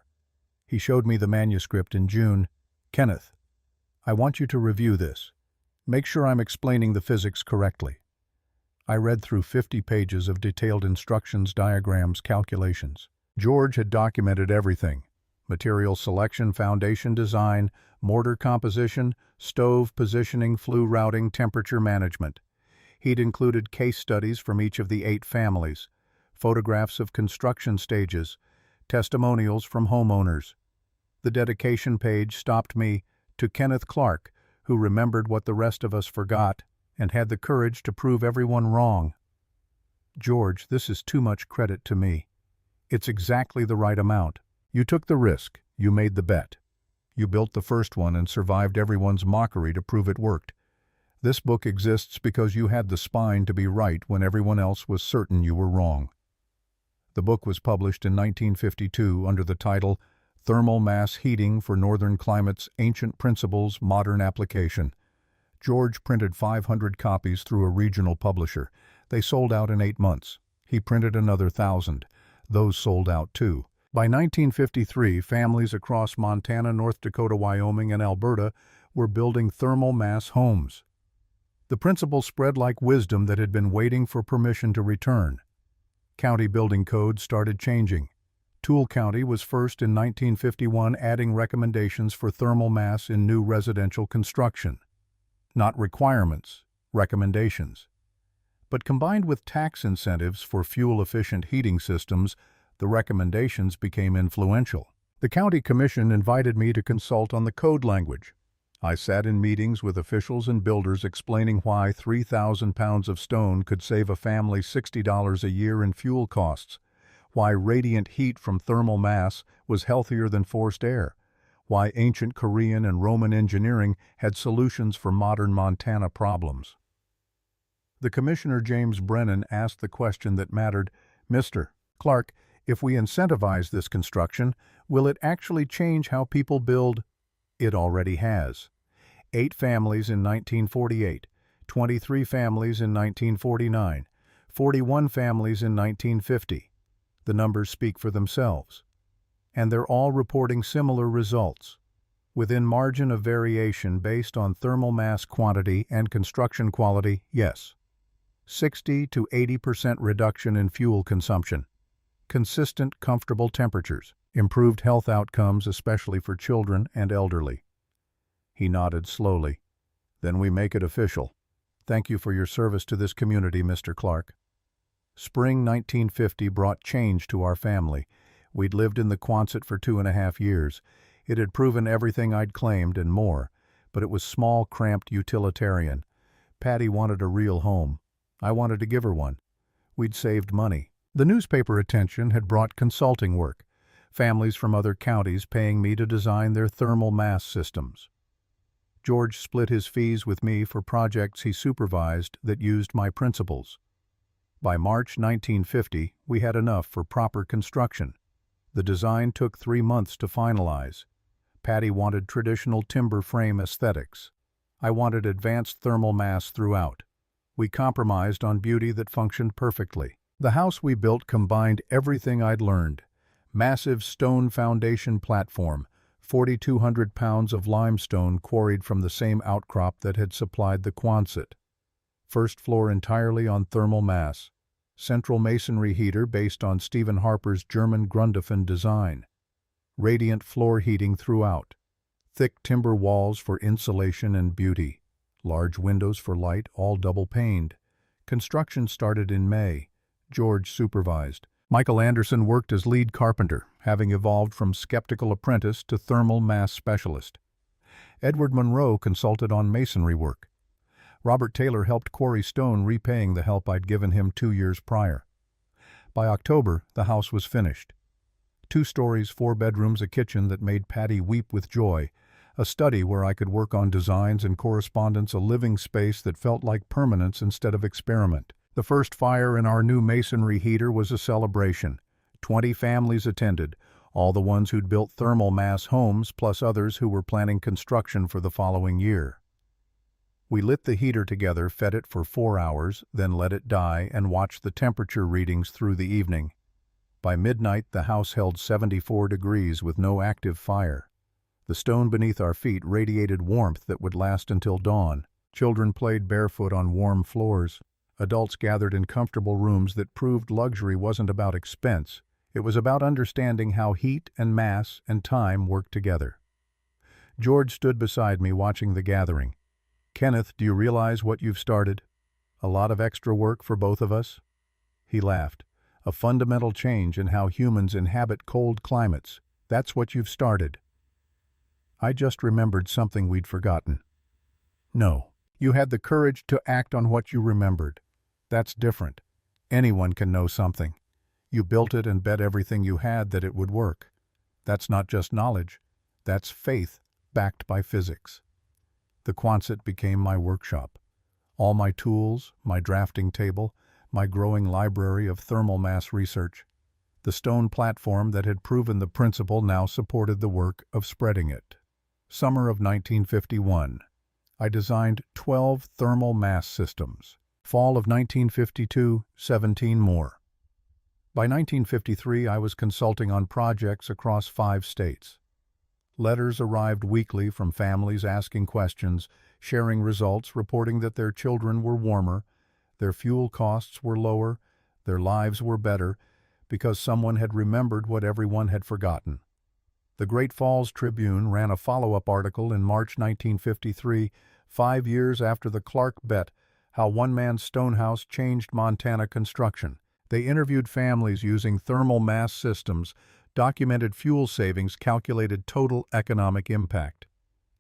He showed me the manuscript in June. "Kenneth, I want you to review this. Make sure I'm explaining the physics correctly." I read through 50 pages of detailed instructions, diagrams, calculations. George had documented everything: material selection, foundation design, mortar composition, stove positioning, flue routing, temperature management. He'd included case studies from each of the 8 families, photographs of construction stages, testimonials from homeowners. The dedication page stopped me, "To Kenneth Clark, who remembered what the rest of us forgot and had the courage to prove everyone wrong." "George, this is too much credit to me. It's exactly the right amount. You took the risk. You made the bet. You built the first one and survived everyone's mockery to prove it worked. This book exists because you had the spine to be right when everyone else was certain you were wrong. The book was published in 1952 under the title Thermal Mass Heating for Northern Climates, Ancient Principles, Modern Application. George printed 500 copies through a regional publisher. They sold out in 8 months. He printed another 1,000. Those sold out too. By 1953, families across Montana, North Dakota, Wyoming, and Alberta were building thermal mass homes. The principle spread like wisdom that had been waiting for permission to return. County building codes started changing. Toole County was first in 1951 adding recommendations for thermal mass in new residential construction. Not requirements, recommendations. But combined with tax incentives for fuel-efficient heating systems, the recommendations became influential. The county commission invited me to consult on the code language. I sat in meetings with officials and builders explaining why 3,000 pounds of stone could save a family $60 a year in fuel costs, why radiant heat from thermal mass was healthier than forced air, why ancient Korean and Roman engineering had solutions for modern Montana problems. The Commissioner James Brennan asked the question that mattered, "Mr. Clark, if we incentivize this construction, will it actually change how people build?" It already has. 8 families in 1948, 23 families in 1949, 41 families in 1950. The numbers speak for themselves. And they're all reporting similar results, within margin of variation based on thermal mass quantity and construction quality, yes. 60 to 80% reduction in fuel consumption, consistent, comfortable temperatures, improved health outcomes especially for children and elderly. He nodded slowly. Then we make it official. Thank you for your service to this community, Mr. Clark. Spring 1950 brought change to our family. We'd lived in the Quonset for 2.5 years. It had proven everything I'd claimed and more, but it was small, cramped, utilitarian. Patty wanted a real home. I wanted to give her one. We'd saved money. The newspaper attention had brought consulting work, families from other counties paying me to design their thermal mass systems. George split his fees with me for projects he supervised that used my principles. By March 1950, we had enough for proper construction. The design took 3 months to finalize. Patty wanted traditional timber frame aesthetics. I wanted advanced thermal mass throughout. We compromised on beauty that functioned perfectly. The house we built combined everything I'd learned. Massive stone foundation platform, 4,200 pounds of limestone quarried from the same outcrop that had supplied the Quonset. First floor entirely on thermal mass. Central masonry heater based on Stephen Harper's German Grundofen design. Radiant floor heating throughout. Thick timber walls for insulation and beauty. Large windows for light, all double-paned. Construction started in May. George supervised. Michael Anderson worked as lead carpenter, having evolved from skeptical apprentice to thermal mass specialist. Edward Monroe consulted on masonry work. Robert Taylor helped quarry stone, repaying the help I'd given him 2 years prior. By October, the house was finished. 2 stories, 4 bedrooms, a kitchen that made Patty weep with joy, a study where I could work on designs and correspondence, a living space that felt like permanence instead of experiment. The first fire in our new masonry heater was a celebration. 20 families attended, all the ones who'd built thermal mass homes plus others who were planning construction for the following year. We lit the heater together, fed it for 4 hours, then let it die and watched the temperature readings through the evening. By midnight, the house held 74 degrees with no active fire. The stone beneath our feet radiated warmth that would last until dawn. Children played barefoot on warm floors. Adults gathered in comfortable rooms that proved luxury wasn't about expense. It was about understanding how heat and mass and time worked together. George stood beside me watching the gathering. "Kenneth, do you realize what you've started? A lot of extra work for both of us?" He laughed. "A fundamental change in how humans inhabit cold climates. That's what you've started." I just remembered something we'd forgotten. "No, you had the courage to act on what you remembered. That's different. Anyone can know something. You built it and bet everything you had that it would work. That's not just knowledge. That's faith backed by physics." The Quonset became my workshop. All my tools, my drafting table, my growing library of thermal mass research. The stone platform that had proven the principle now supported the work of spreading it. Summer of 1951. I designed 12 thermal mass systems. Fall of 1952, 17 more. By 1953, I was consulting on projects across 5 states. Letters arrived weekly from families asking questions, sharing results, reporting that their children were warmer, their fuel costs were lower, their lives were better, because someone had remembered what everyone had forgotten. The Great Falls Tribune ran a follow-up article in March 1953, 5 years after the Clark bet, how one-man stone house changed Montana construction. They interviewed families using thermal mass systems, documented fuel savings, calculated total economic impact.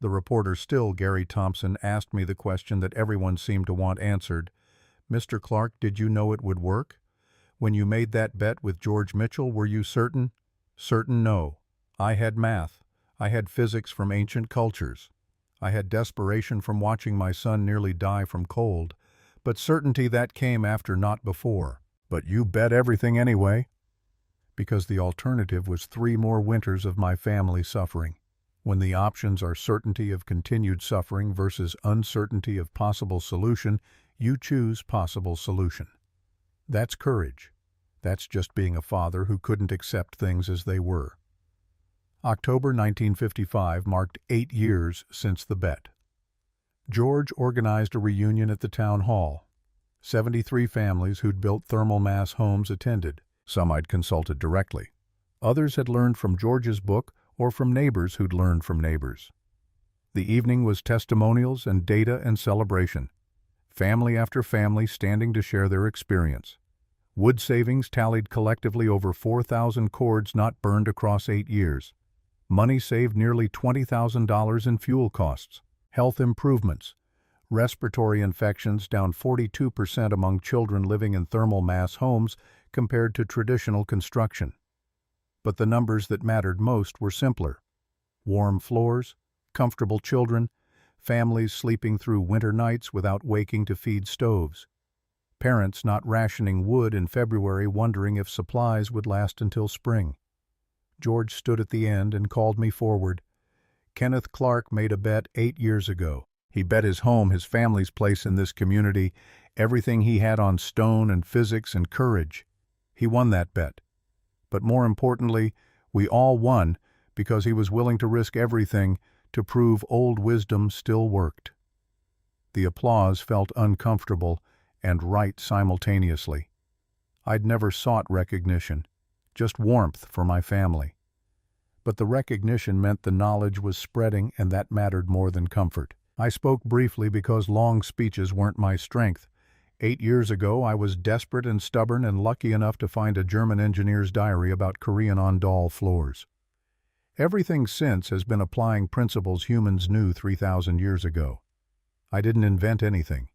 The reporter still, Gary Thompson, asked me the question that everyone seemed to want answered. Mr. Clark, did you know it would work? When you made that bet with George Mitchell, were you certain? Certain, no. I had math. I had physics from ancient cultures. I had desperation from watching my son nearly die from cold. But certainty that came after, not before. But you bet everything anyway. Because the alternative was 3 more winters of my family suffering. When the options are certainty of continued suffering versus uncertainty of possible solution, you choose possible solution. That's courage. That's just being a father who couldn't accept things as they were. October 1955 marked 8 years since the bet. George organized a reunion at the town hall. 73 families who'd built thermal mass homes attended. Some I'd consulted directly. Others had learned from George's book or from neighbors who'd learned from neighbors. The evening was testimonials and data and celebration. Family after family standing to share their experience. Wood savings tallied collectively over 4,000 cords not burned across 8 years. Money saved nearly $20,000 in fuel costs. Health improvements. Respiratory infections down 42% among children living in thermal mass homes compared to traditional construction. But the numbers that mattered most were simpler. Warm floors, comfortable children, families sleeping through winter nights without waking to feed stoves. Parents not rationing wood in February wondering if supplies would last until spring. George stood at the end and called me forward. Kenneth Clark made a bet 8 years ago. He bet his home, his family's place in this community, everything he had on stone and physics and courage. He won that bet. But more importantly, we all won because he was willing to risk everything to prove old wisdom still worked. The applause felt uncomfortable and right simultaneously. I'd never sought recognition, just warmth for my family. But the recognition meant the knowledge was spreading, and that mattered more than comfort. I spoke briefly because long speeches weren't my strength. 8 years ago, I was desperate and stubborn and lucky enough to find a German engineer's diary about Korean on-doll floors. Everything since has been applying principles humans knew 3,000 years ago. I didn't invent anything.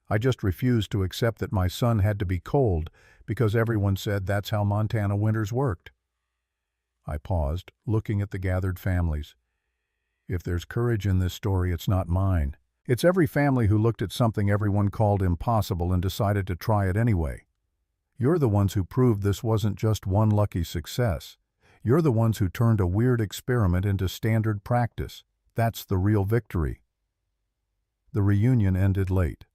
I just refused to accept that my son had to be cold because everyone said that's how Montana winters worked. I paused, looking at the gathered families. If there's courage in this story, it's not mine. It's every family who looked at something everyone called impossible and decided to try it anyway. You're the ones who proved this wasn't just one lucky success. You're the ones who turned a weird experiment into standard practice. That's the real victory. The reunion ended late.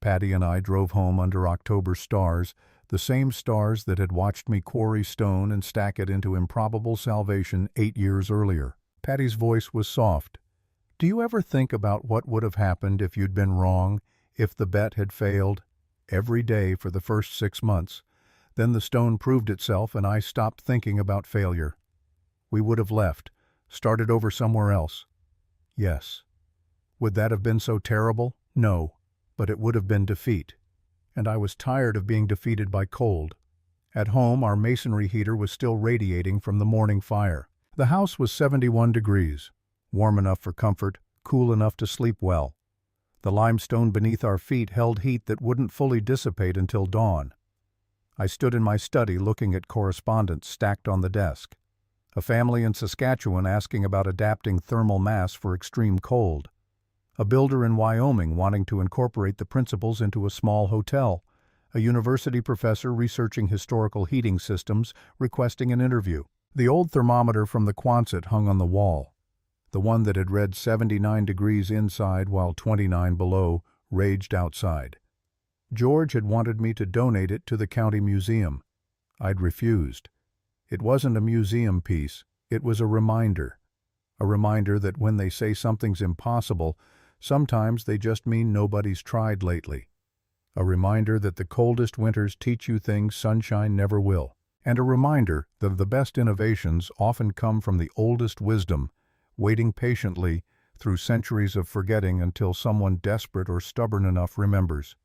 Patty and I drove home under October stars, the same stars that had watched me quarry stone and stack it into improbable salvation 8 years earlier. Patty's voice was soft. Do you ever think about what would have happened if you'd been wrong, if the bet had failed? Every day for the first 6 months. Then the stone proved itself and I stopped thinking about failure. We would have left, started over somewhere else. Yes. Would that have been so terrible? No. But it would have been defeat. And I was tired of being defeated by cold. At home, our masonry heater was still radiating from the morning fire. The house was 71 degrees, warm enough for comfort, cool enough to sleep well. The limestone beneath our feet held heat that wouldn't fully dissipate until dawn. I stood in my study looking at correspondence stacked on the desk. A family in Saskatchewan asking about adapting thermal mass for extreme cold. A builder in Wyoming wanting to incorporate the principles into a small hotel. A university professor researching historical heating systems requesting an interview. The old thermometer from the Quonset hung on the wall. The one that had read 79 degrees inside while 29 below raged outside. George had wanted me to donate it to the county museum. I'd refused. It wasn't a museum piece, it was a reminder. A reminder that when they say something's impossible, sometimes they just mean nobody's tried lately. A reminder that the coldest winters teach you things sunshine never will. And a reminder that the best innovations often come from the oldest wisdom, waiting patiently through centuries of forgetting until someone desperate or stubborn enough remembers.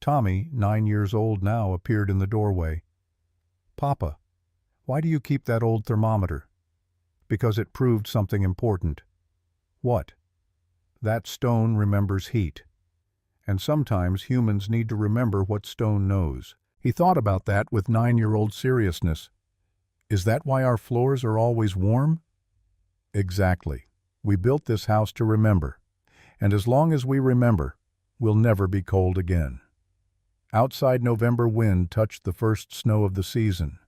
Tommy, 9 years old now, appeared in the doorway. "Papa, why do you keep that old thermometer?" "Because it proved something important." "What?" "That stone remembers heat. And sometimes humans need to remember what stone knows." He thought about that with 9-year-old seriousness. "Is that why our floors are always warm?" "Exactly. We built this house to remember. And as long as we remember, we'll never be cold again." Outside, November wind touched the first snow of the season.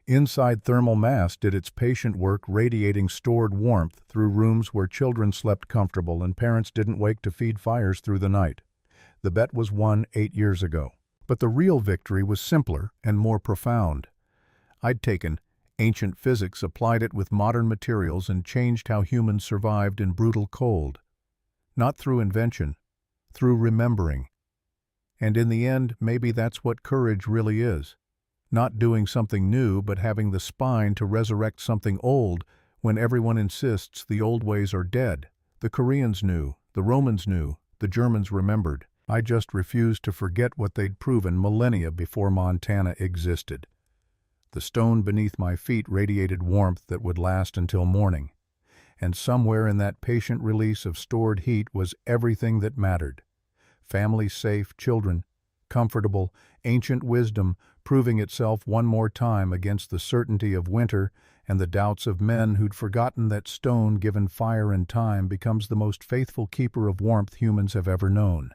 Inside, thermal mass did its patient work, radiating stored warmth through rooms where children slept comfortable and parents didn't wake to feed fires through the night. The bet was won 8 years ago. But the real victory was simpler and more profound. I'd taken ancient physics, applied it with modern materials, and changed how humans survived in brutal cold. Not through invention, through remembering. And in the end, maybe that's what courage really is. Not doing something new, but having the spine to resurrect something old when everyone insists the old ways are dead. The Koreans knew, the Romans knew, the Germans remembered. I just refused to forget what they'd proven millennia before Montana existed. The stone beneath my feet radiated warmth that would last until morning. And somewhere in that patient release of stored heat was everything that mattered. Family safe, children comfortable, ancient wisdom proving itself one more time against the certainty of winter and the doubts of men who'd forgotten that stone given fire and time becomes the most faithful keeper of warmth humans have ever known.